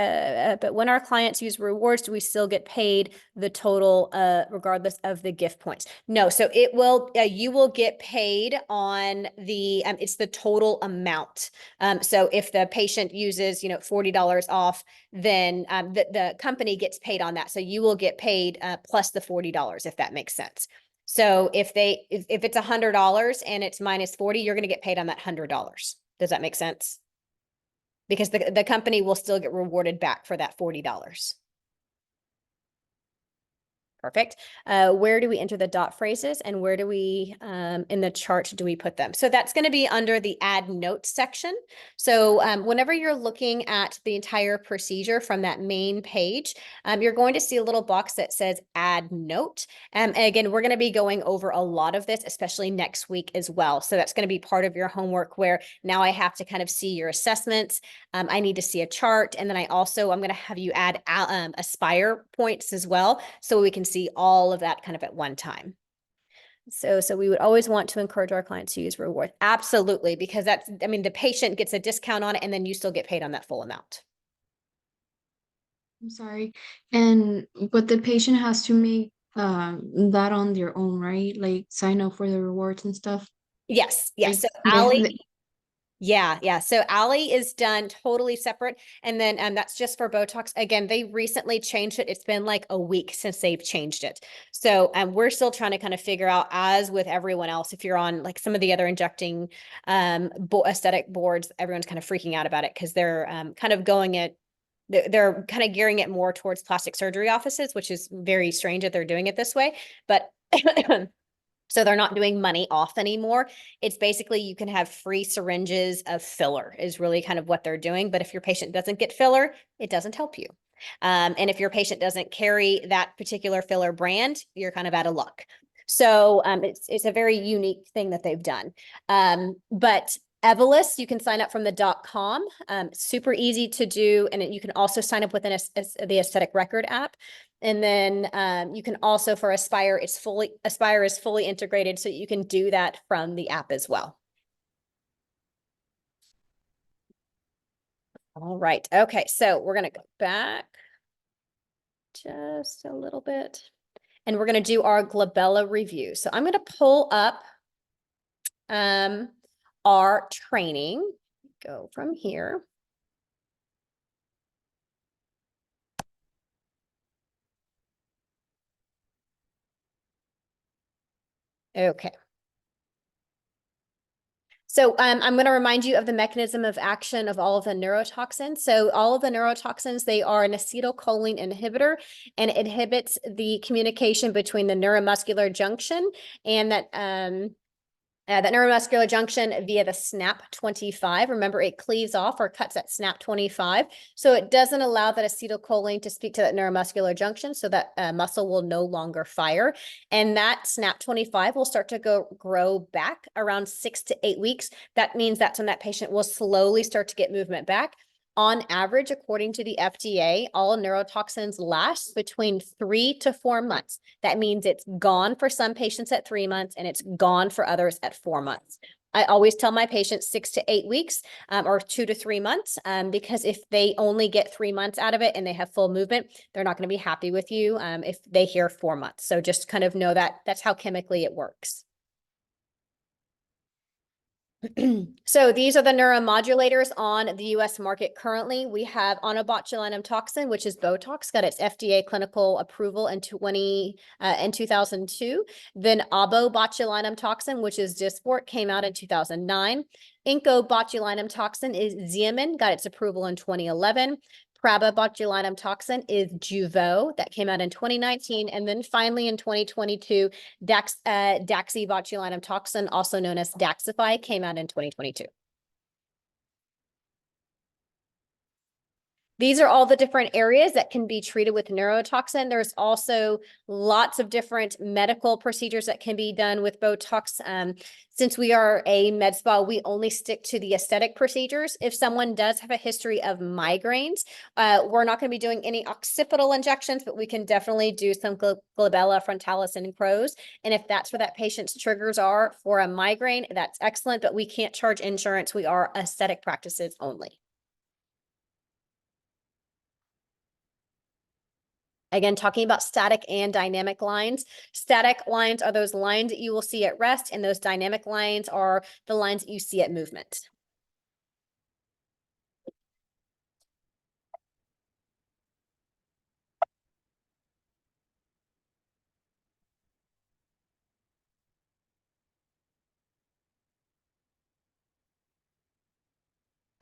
but when our clients use rewards, do we still get paid the total regardless of the gift points? No, so it will, you will get paid on the, it's the total amount. So if the patient uses, $40 off, then the company gets paid on that. So you will get paid plus the $40, if that makes sense. So if it's $100 and it's minus 40, you're going to get paid on that $100. Does that make sense? Because the company will still get rewarded back for that $40. Perfect. Where do we enter the dot phrases and where do we, in the chart, do we put them? So that's going to be under the add notes section. So whenever you're looking at the entire procedure from that main page, you're going to see a little box that says add note. And again, we're going to be going over a lot of this, especially next week as well. So that's going to be part of your homework where now I have to kind of see your assessments. I need to see a chart. And then I'm going to have you add aspire points as well. So we can see all of that kind of at one time. So we would always want to encourage our clients to use reward. Absolutely, because the patient gets a discount on it and then you still get paid on that full amount. I'm sorry. But the patient has to make that on their own, right? Like sign up for the rewards and stuff. Yes. Like So Yeah. So Allie is done totally separate. And then that's just for Botox. Again, they recently changed it. It's been like a week since they've changed it. So we're still trying to kind of figure out, as with everyone else, if you're on like some of the other injecting aesthetic boards, everyone's kind of freaking out about it because they're kind of they're kind of gearing it more towards plastic surgery offices, which is very strange that they're doing it this way. But so they're not doing money off anymore. It's basically you can have free syringes of filler is really kind of what they're doing. But if your patient doesn't get filler, it doesn't help you. And if your patient doesn't carry that particular filler brand, you're kind of out of luck. So it's a very unique thing that they've done. But Evolus, you can sign up from the .com. Super easy to do. And you can also sign up within the Aesthetic Record app. And then you can also for Aspire is fully integrated, so you can do that from the app as well. All right. Okay. So we're going to go back just a little bit and we're going to do our glabella review. So I'm going to pull up our training. Go from here. Okay. So I'm going to remind you of the mechanism of action of all of the neurotoxins. So all of the neurotoxins, they are an acetylcholine inhibitor, and it inhibits the communication between the neuromuscular junction and that neuromuscular junction via the SNAP25. Remember, it cleaves off or cuts at SNAP25. So it doesn't allow that acetylcholine to speak to that neuromuscular junction, so that muscle will no longer fire. And that SNAP25 will start to grow back around 6 to 8 weeks. That means that's when that patient will slowly start to get movement back. On average, according to the FDA, all neurotoxins last between 3 to 4 months. That means it's gone for some patients at 3 months and it's gone for others at 4 months. I always tell my patients 6 to 8 weeks or 2 to 3 months because if they only get 3 months out of it and they have full movement, they're not going to be happy with you if they hear 4 months. So just kind of know that that's how chemically it works. So these are the neuromodulators on the US market currently. We have onabotulinum toxin, which is Botox, got its FDA clinical approval in 2002. Then obotulinum toxin, which is Dysport, came out in 2009. Incobotulinum toxin is Xeomin, got its approval in 2011. Prabotulinum toxin is Jeuveau, that came out in 2019. And then finally in 2022, daxibotulinum toxin, also known as Daxxify, came out in 2022. These are all the different areas that can be treated with neurotoxin. There's also lots of different medical procedures that can be done with Botox. Since we are a med spa, we only stick to the aesthetic procedures. If someone does have a history of migraines, we're not going to be doing any occipital injections, but we can definitely do some glabella, frontalis, and crow's. And if that's where that patient's triggers are for a migraine, that's excellent, but we can't charge insurance. We are aesthetic practices only. Again, talking about static and dynamic lines. Static lines are those lines that you will see at rest, and those dynamic lines are the lines that you see at movement.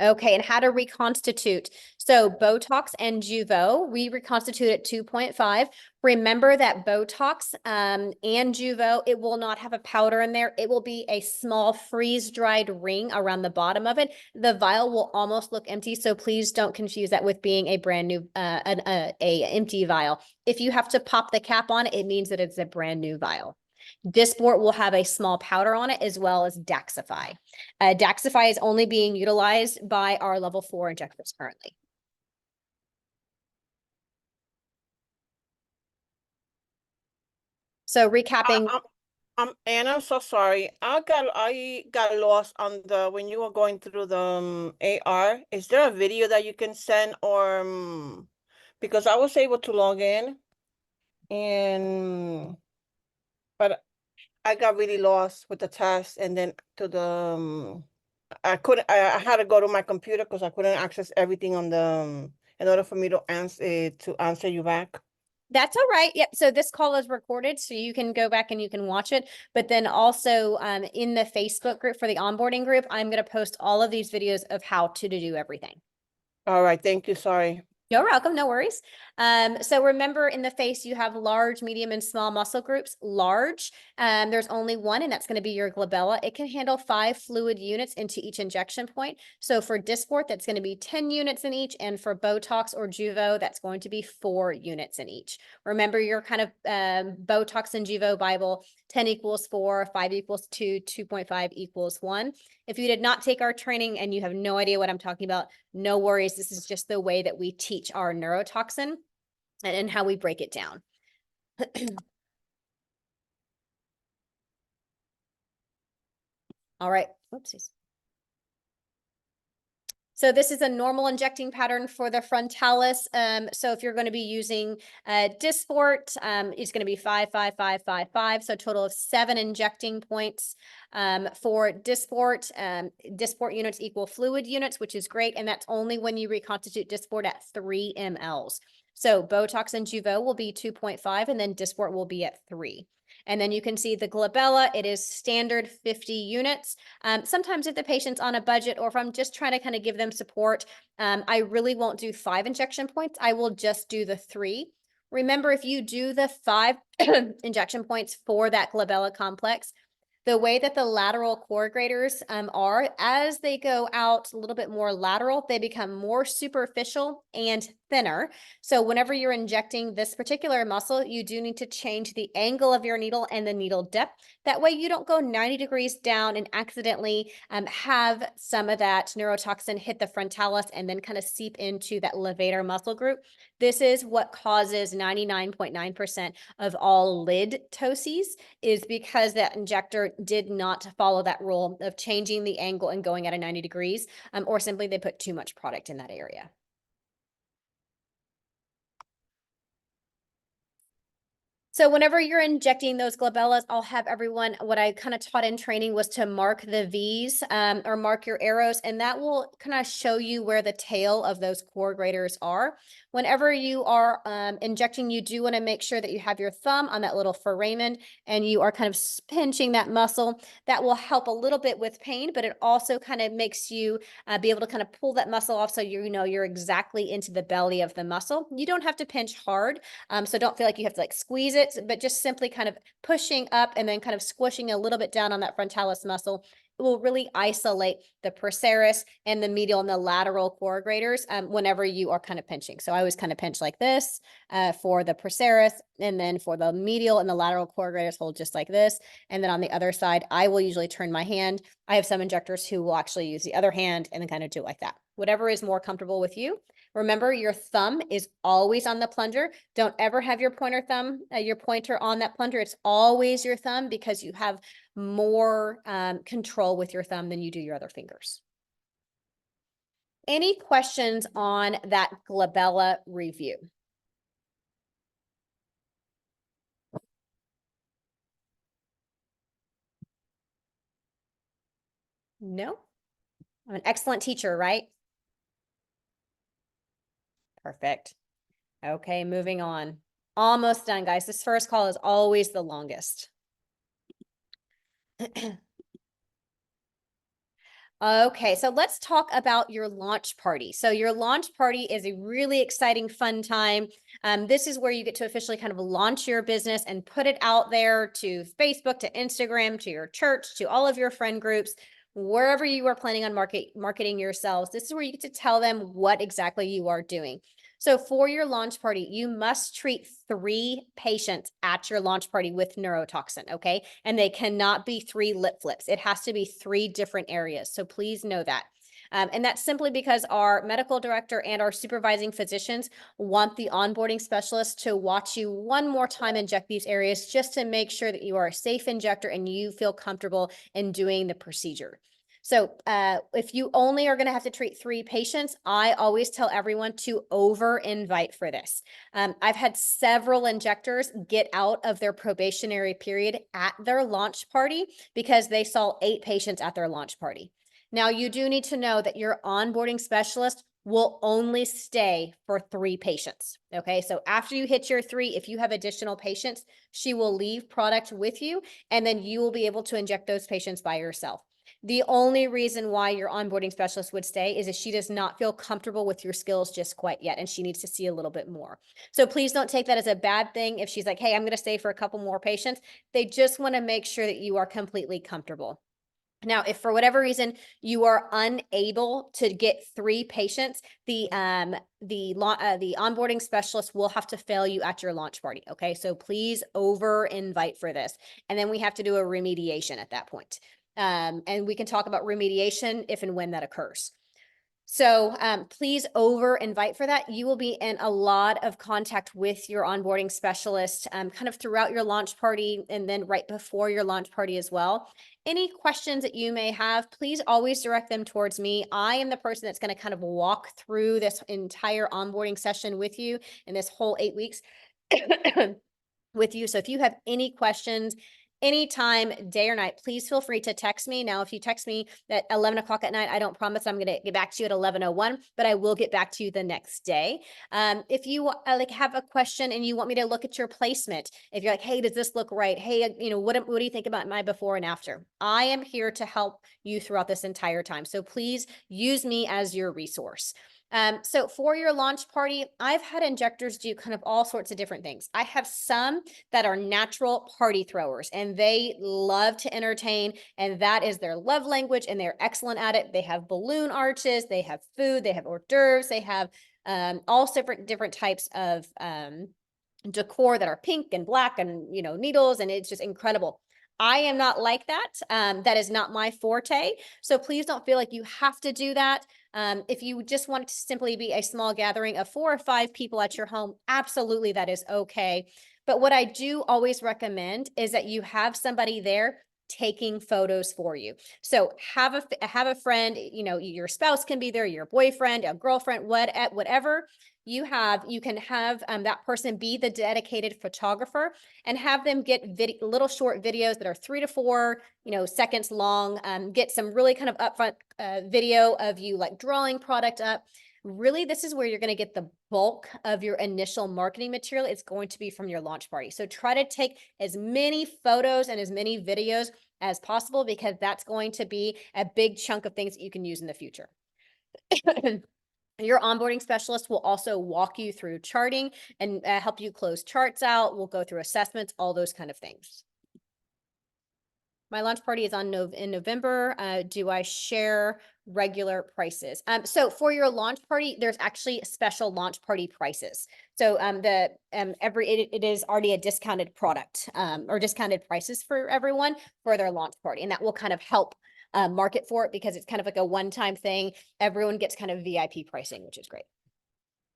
Okay, and how to reconstitute. So Botox and Jeuveau, we reconstitute at 2.5. Remember that Botox and Jeuveau, it will not have a powder in there. It will be a small freeze-dried ring around the bottom of it. The vial will almost look empty, so please don't confuse that with being a brand new, a empty vial. If you have to pop the cap on it, it means that it's a brand new vial. Dysport will have a small powder on it as well as Daxxify. Daxxify is only being utilized by our level 4 injectors currently. So recapping. Anna, I'm so sorry. I got lost on the when you were going through the AR. Is there a video that you can send or because I was able to log in and but I got really lost with the test and then to the I couldn't I had to go to my computer because I couldn't access everything on the in order for me to answer you back. That's all right. Yep. So this call is recorded, so you can go back and you can watch it. But then also in the Facebook group for the onboarding group, I'm going to post all of these videos of how to do everything. All right. Thank you. Sorry. You're welcome, no worries. So remember in the face, you have large, medium, and small muscle groups. Large, there's only one, and that's going to be your glabella. It can handle 5 fluid units into each injection point. So for Dysport, that's going to be 10 units in each, and for Botox or Jeuveau, that's going to be 4 units in each. Remember your kind of Botox and Jeuveau Bible, 10 equals 4, 5 equals 2, 2.5 equals 1. If you did not take our training and you have no idea what I'm talking about, no worries. This is just the way that we teach our neurotoxin and how we break it down. All right. Oopsies. So this is a normal injecting pattern for the frontalis. So if you're going to be using Dysport, it's going to be 5, 5, 5, 5, 5. So a total of 7 injecting points. For Dysport, Dysport units equal fluid units, which is great. And that's only when you reconstitute Dysport at 3 mLs. So Botox and Jeuveau will be 2.5, and then Dysport will be at 3. And then you can see the glabella, it is standard 50 units. Sometimes if the patient's on a budget or if I'm just trying to kind of give them support, I really won't do 5 injection points. I will just do the 3. Remember, if you do the 5 injection points for that glabella complex, the way that the lateral corrugators are, as they go out a little bit more lateral, they become more superficial and thinner. So whenever you're injecting this particular muscle, you do need to change the angle of your needle and the needle depth. That way you don't go 90 degrees down and accidentally have some of that neurotoxin hit the frontalis and then kind of seep into that levator muscle group. This is what causes 99.9% of all lid ptoses, is because that injector did not follow that rule of changing the angle and going at a 90 degrees, or simply they put too much product in that area. So whenever you're injecting those glabellas, I'll have everyone, what I kind of taught in training was to mark the V's or mark your arrows, and that will kind of show you where the tail of those corrugators are. Whenever you are injecting, you do want to make sure that you have your thumb on that little foramen and you are kind of pinching that muscle. That will help a little bit with pain, but it also kind of makes you be able to kind of pull that muscle off so you know you're exactly into the belly of the muscle. You don't have to pinch hard, so don't feel like you have to like squeeze it, but just simply kind of pushing up and then kind of squishing a little bit down on that frontalis muscle. It will really isolate the procerus and the medial and the lateral corrugators whenever you are kind of pinching. So I always kind of pinch like this for the procerus, and then for the medial and the lateral corrugators, hold just like this. And then on the other side, I will usually turn my hand. I have some injectors who will actually use the other hand and then kind of do it like that. Whatever is more comfortable with you. Remember, your thumb is always on the plunger. Don't ever have your pointer on that plunger. It's always your thumb because you have more control with your thumb than you do your other fingers. Any questions on that glabella review? No? I'm an excellent teacher, right? Perfect. Okay, moving on. Almost done, guys. This first call is always the longest. Okay, so let's talk about your launch party. So your launch party is a really exciting, fun time. This is where you get to officially kind of launch your business and put it out there to Facebook, to Instagram, to your church, to all of your friend groups, wherever you are planning on marketing yourselves. This is where you get to tell them what exactly you are doing. So for your launch party, you must treat 3 patients at your launch party with neurotoxin, okay? And they cannot be 3 lip flips. It has to be 3 different areas. So please know that. And that's simply because our medical director and our supervising physicians want the onboarding specialist to watch you one more time inject these areas just to make sure that you are a safe injector and you feel comfortable in doing the procedure. So if you only are going to have to treat 3 patients, I always tell everyone to over invite for this. I've had several injectors get out of their probationary period at their launch party because they saw 8 patients at their launch party. Now, you do need to know that your onboarding specialist will only stay for 3 patients. Okay, so after you hit your 3, if you have additional patients, she will leave product with you, and then you will be able to inject those patients by yourself. The only reason why your onboarding specialist would stay is if she does not feel comfortable with your skills just quite yet, and she needs to see a little bit more. So please don't take that as a bad thing. If she's like, hey, I'm going to stay for a couple more patients, they just want to make sure that you are completely comfortable. Now, if for whatever reason you are unable to get 3 patients, the onboarding specialist will have to fail you at your launch party. Okay, so please over invite for this, and then we have to do a remediation at that point. And we can talk about remediation if and when that occurs. So please over invite for that. You will be in a lot of contact with your onboarding specialist kind of throughout your launch party and then right before your launch party as well. Any questions that you may have, please always direct them towards me. I am the person that's going to kind of walk through this entire onboarding session with you in this whole 8 weeks with you. So if you have any questions, anytime, day or night, please feel free to text me. Now, if you text me at 11 o'clock at night, I don't promise I'm going to get back to you at 11:01, but I will get back to you the next day. If you have a question and you want me to look at your placement, if you're like, hey, does this look right? Hey, what do you think about my before and after? I am here to help you throughout this entire time. So please use me as your resource. So for your launch party, I've had injectors do kind of all sorts of different things. I have some that are natural party throwers and they love to entertain, and that is their love language and they're excellent at it. They have balloon arches, they have food, they have hors d'oeuvres, they have all different types of decor that are pink and black and needles, and it's just incredible. I am not like that. That is not my forte. So please don't feel like you have to do that. If you just want it to simply be a small gathering of 4 or 5 people at your home, absolutely that is okay. But what I do always recommend is that you have somebody there taking photos for you. So have a friend, your spouse can be there, your boyfriend, a girlfriend, whatever you can have that person be the dedicated photographer and have them get little short videos that are 3 to 4 seconds long. Get some really kind of upfront video of you like drawing product up. Really, this is where you're going to get the bulk of your initial marketing material. It's going to be from your launch party. So try to take as many photos and as many videos as possible, because that's going to be a big chunk of things that you can use in the future. Your onboarding specialist will also walk you through charting and help you close charts out. We'll go through assessments, all those kind of things. My launch party is in November. Do I share regular prices? So for your launch party, there's actually special launch party prices. So it is already a discounted product or discounted prices for everyone for their launch party, and that will kind of help market for it because it's kind of like a one-time thing. Everyone gets kind of VIP pricing, which is great.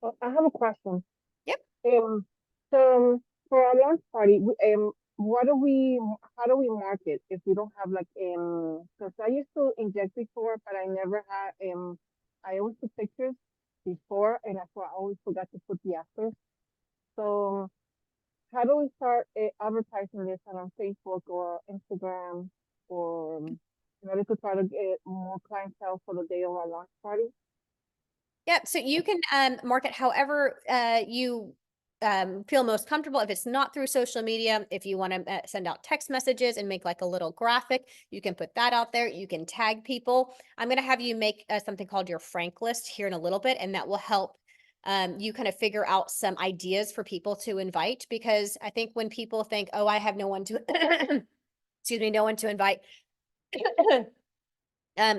Well, I have a question. Yep. So for our launch party, how do we market if we don't have because I used to inject before, but I never had, I always took pictures before and I always forgot to put the afters. So how do we start advertising this on Facebook or Instagram or in order to try to get more clientele for the day of our launch party? Yep. So you can market however you feel most comfortable. If it's not through social media, if you want to send out text messages and make like a little graphic, you can put that out there. You can tag people. I'm going to have you make something called your Frank list here in a little bit, and that will help you kind of figure out some ideas for people to invite, because I think when people think, oh, I have no one to, excuse me, no one to invite,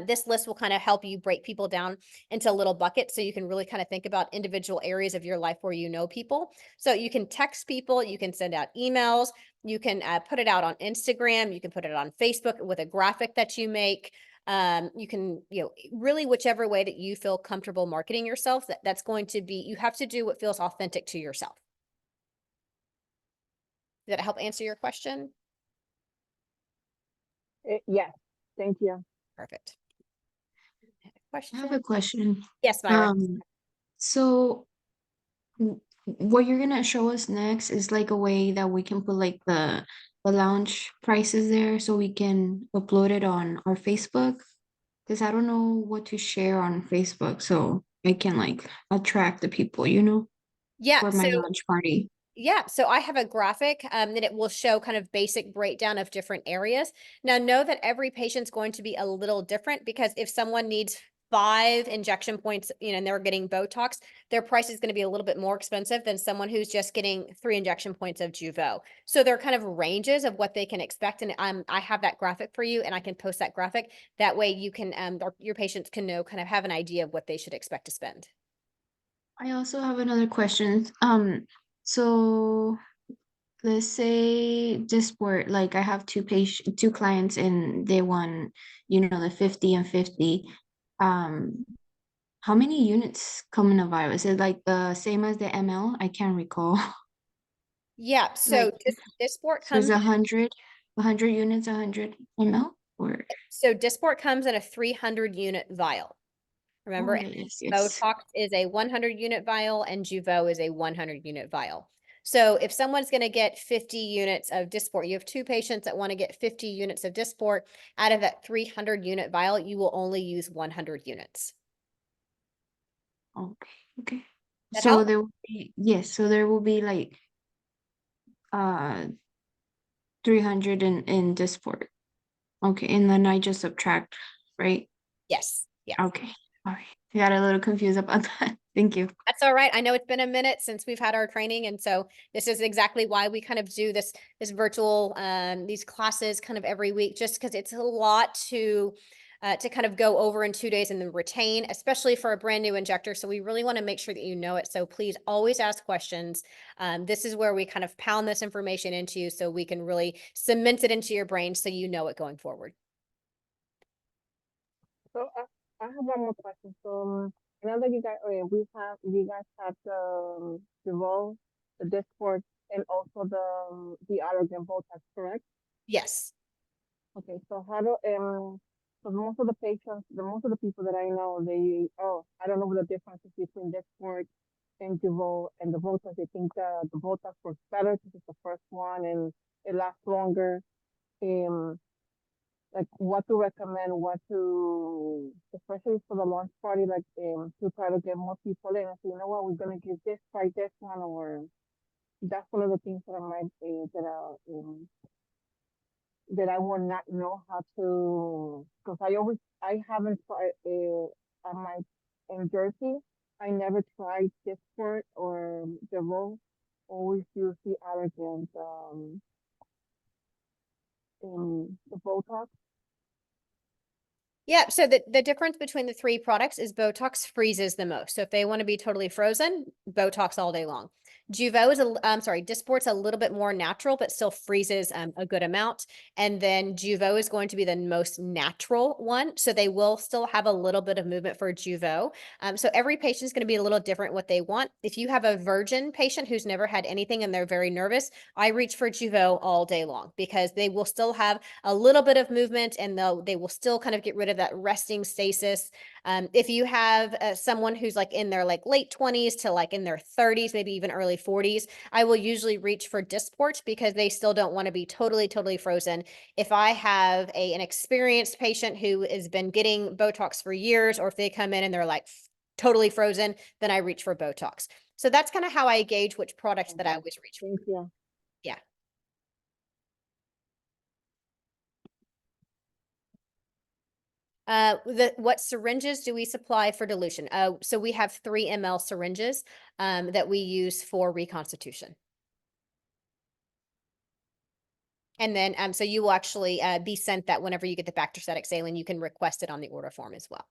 this list will kind of help you break people down into little buckets so you can really kind of think about individual areas of your life where you know people. So you can text people, you can send out emails, you can put it out on Instagram, you can put it on Facebook with a graphic that you make. You can, really whichever way that you feel comfortable marketing yourself, that's going to be, you have to do what feels authentic to yourself. Did that help answer your question? Yes, thank you. Perfect. I Question? have a question. Yes, Myra. So what you're gonna show us next is like a way that we can put like the lounge prices there so we can upload it on our Facebook. Because I don't know what to share on Facebook, so I can like attract the people, Yeah. for my lunch party. Yeah, so I have a graphic that it will show kind of basic breakdown of different areas. Now, know that every patient's going to be a little different, because if someone needs 5 injection points, and they're getting Botox, their price is going to be a little bit more expensive than someone who's just getting 3 injection points of Jeuveau. So they're kind of ranges of what they can expect, and I have that graphic for you, and I can post that graphic. That way, you can your patients can know, kind of have an idea of what they should expect to spend. I also have another question. So let's say this sport, like I have two clients and they want, the 50 and 50. How many units come in a vial? Is it like the same as the ml? I can't recall. Yeah, so Like, Dysport so it's comes 100 units, 100 ml, or So Dysport comes in a 300 unit vial. Remember, yes, yes. Botox is a 100 unit vial and Jeuveau is a 100 unit vial. So if someone's going to get 50 units of Dysport, you have 2 patients that want to get 50 units of Dysport, out of that 300 unit vial, you will only use 100 units. Okay. That So help? there will be, yes, so there will be like 300 in Dysport. Okay, and then I just subtract, right? Yes. Yeah. Okay. All right. I got a little confused about that. Thank you. That's all right. I know it's been a minute since we've had our training, and so this is exactly why we kind of do this virtual these classes kind of every week, just because it's a lot to kind of go over in 2 days and then retain, especially for a brand new injector. So we really want to make sure that you know it. So please always ask questions. This is where we kind of pound this information into you so we can really cement it into your brain so you know it going forward. So I have one more question. So I know that you guys have the role, the Discord, and also the allergen Botox, correct? Yes. Okay, so how do so most of the patients, most of the people that I know, I don't know what the difference is between Discord and Jeuveau and the Botox. They think the Botox works better because it's the first one and it lasts longer. Um, like what to recommend, especially for the launch party, like to try to get more people in. And say, you know what, we're gonna give this, try this one, or that's one of the things that I might that I will not know how to, because I haven't tried on my in Jersey. I never tried this sport or the role. Always use the allergens, in the Botox. Yeah, so the difference between the 3 products is Botox freezes the most. So if they want to be totally frozen, Botox all day long. Jeuveau is Dysport's a little bit more natural, but still freezes a good amount. And then Jeuveau is going to be the most natural one. So they will still have a little bit of movement for Jeuveau. So every patient is going to be a little different what they want. If you have a virgin patient who's never had anything and they're very nervous, I reach for Jeuveau all day long, because they will still have a little bit of movement and they will still kind of get rid of that resting stasis. If you have someone who's like in their like late 20s to like in their 30s, maybe even early 40s, I will usually reach for Dysport, because they still don't want to be totally frozen. If I have an experienced patient who has been getting Botox for years, or if they come in and they're like totally frozen, then I reach for Botox. So that's kind of how I gauge which product that I always reach for. Thank you. Yeah. What syringes do we supply for dilution? So we have 3 ml syringes that we use for reconstitution. And then, so you will actually be sent that whenever you get the bacteriostatic saline, you can request it on the order form as well.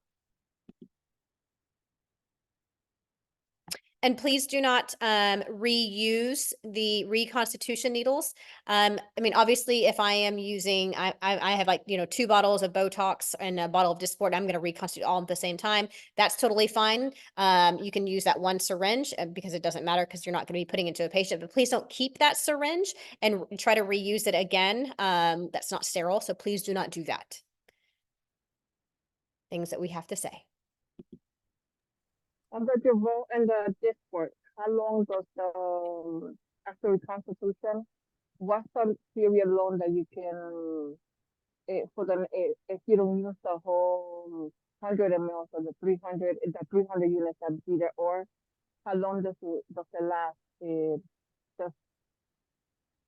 And please do not reuse the reconstitution needles. I mean, obviously, if I am using, I have like, 2 bottles of Botox and a bottle of Dysport, I'm going to reconstitute all at the same time. That's totally fine. You can use that one syringe because it doesn't matter because you're not going to be putting it into a patient. But please don't keep that syringe and try to reuse it again. That's not sterile. So please do not do that. Things that we have to say. On the Devo and the Discord, how long does the after reconstitution? What's the period loan that you can for the if you don't use the whole 100 ml or the 300 units that be there, or how long does it last? The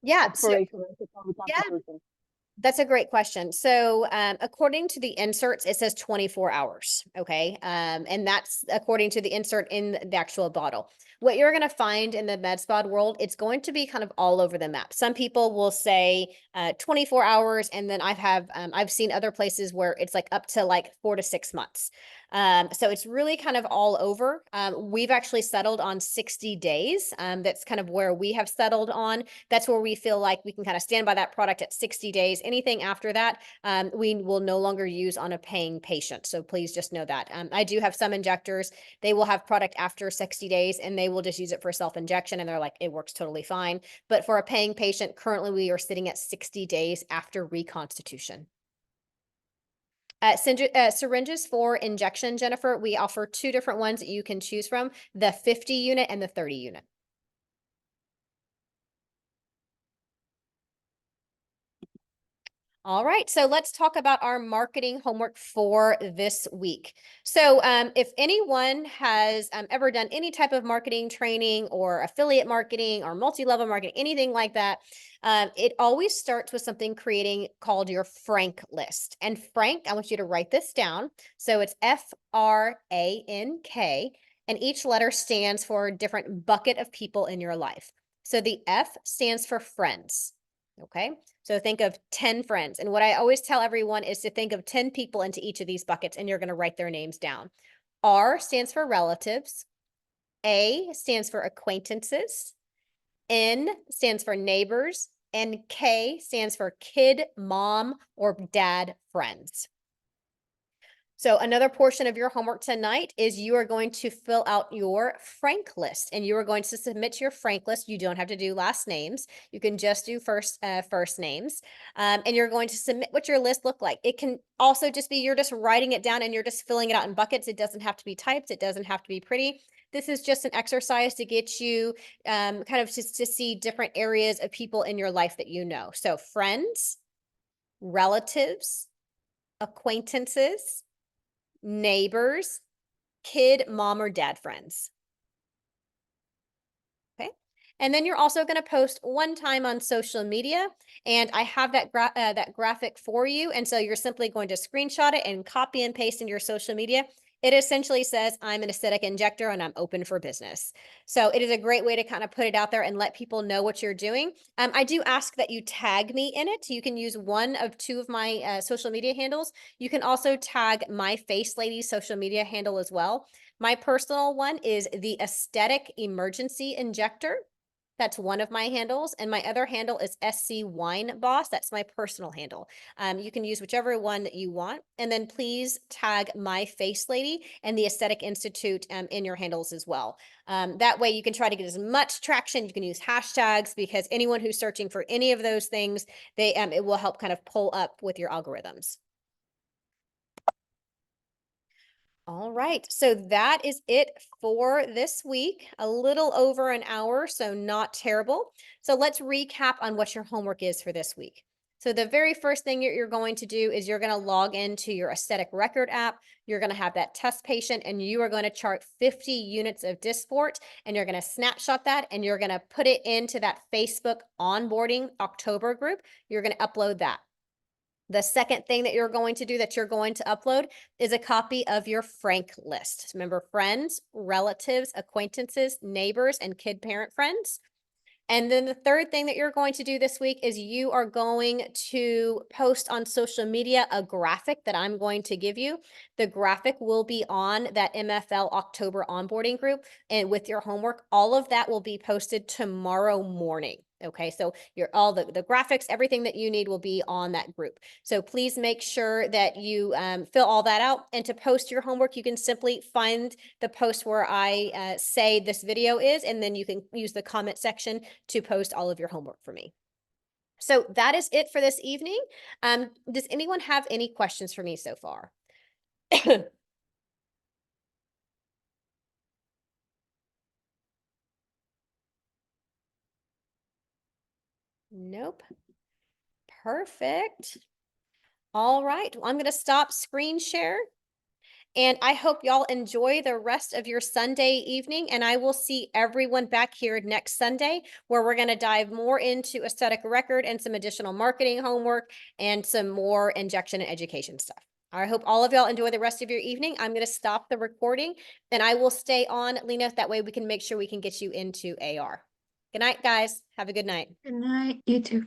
Yeah. So, expiration of the reconstitution. that's a great question. So, according to the inserts, it says 24 hours. Okay. And that's according to the insert in the actual bottle. What you're going to find in the med spa world, it's going to be kind of all over the map. Some people will say 24 hours. And then I've seen other places where it's like up to like 4 to 6 months. So it's really kind of all over. We've actually settled on 60 days. That's kind of where we have settled on. That's where we feel like we can kind of stand by that product at 60 days. Anything after that, we will no longer use on a paying patient. So please just know that. I do have some injectors, they will have product after 60 days and they will just use it for self-injection and they're like, it works totally fine. But for a paying patient, currently we are sitting at 60 days after reconstitution. Syringes for injection, Jennifer, we offer 2 different ones that you can choose from, the 50 unit and the 30 unit. All right, so let's talk about our marketing homework for this week. So if anyone has ever done any type of marketing training or affiliate marketing or multi-level marketing, anything like that, it always starts with something called your Frank list. And Frank, I want you to write this down. So it's FRANK, and each letter stands for a different bucket of people in your life. So the F stands for friends. Okay, so think of 10 friends. And what I always tell everyone is to think of 10 people into each of these buckets, and you're going to write their names down. R stands for relatives. A stands for acquaintances. N stands for neighbors. And K stands for kid, mom, or dad friends. So another portion of your homework tonight is you are going to fill out your Frank list, and you are going to submit your Frank list. You don't have to do last names. You can just do first names. And you're going to submit what your list look like. It can also just be you're just writing it down and you're just filling it out in buckets. It doesn't have to be typed. It doesn't have to be pretty. This is just an exercise to get you kind of just to see different areas of people in your life that you know. So friends, relatives, acquaintances, neighbors, kid, mom, or dad friends. Okay. And then you're also going to post one time on social media, and I have that graphic for you. And so you're simply going to screenshot it and copy and paste in your social media. It essentially says, I'm an aesthetic injector and I'm open for business. So it is a great way to kind of put it out there and let people know what you're doing. I do ask that you tag me in it. You can use one of 2 of my social media handles. You can also tag my Face Lady social media handle as well. My personal one is the Aesthetic Emergency Injector. That's one of my handles. And my other handle is SC Wine Boss. That's my personal handle. You can use whichever one that you want. And then please tag my Face Lady and the Aesthetic Institute in your handles as well. That way you can try to get as much traction. You can use hashtags because anyone who's searching for any of those things, it will help kind of pull up with your algorithms. All right, so that is it for this week. A little over an hour, so not terrible. So let's recap on what your homework is for this week. So the very first thing you're going to do is you're going to log into your aesthetic record app. You're going to have that test patient and you are going to chart 50 units of dysport, and you're going to snapshot that and you're going to put it into that Facebook Onboarding October group. You're going to upload that. The second thing that you're going to do that you're going to upload is a copy of your Frank list. Remember, friends, relatives, acquaintances, neighbors, and kid parent friends. And then the third thing that you're going to do this week is you are going to post on social media a graphic that I'm going to give you. The graphic will be on that MFL October onboarding group, and with your homework, all of that will be posted tomorrow morning. Okay, so all the graphics, everything that you need will be on that group. So please make sure that you fill all that out. And to post your homework, you can simply find the post where I say this video is, and then you can use the comment section to post all of your homework for me. So that is it for this evening. Does anyone have any questions for me so far? Nope. Perfect. All right. Well, I'm going to stop screen share. And I hope y'all enjoy the rest of your Sunday evening. And I will see everyone back here next Sunday, where we're going to dive more into aesthetic record and some additional marketing homework and some more injection and education stuff. I hope all of y'all enjoy the rest of your evening. I'm going to stop the recording and I will stay on, Lena. That way we can make sure we can get you into AR. Good night, guys. Have a good night. Good night. You too.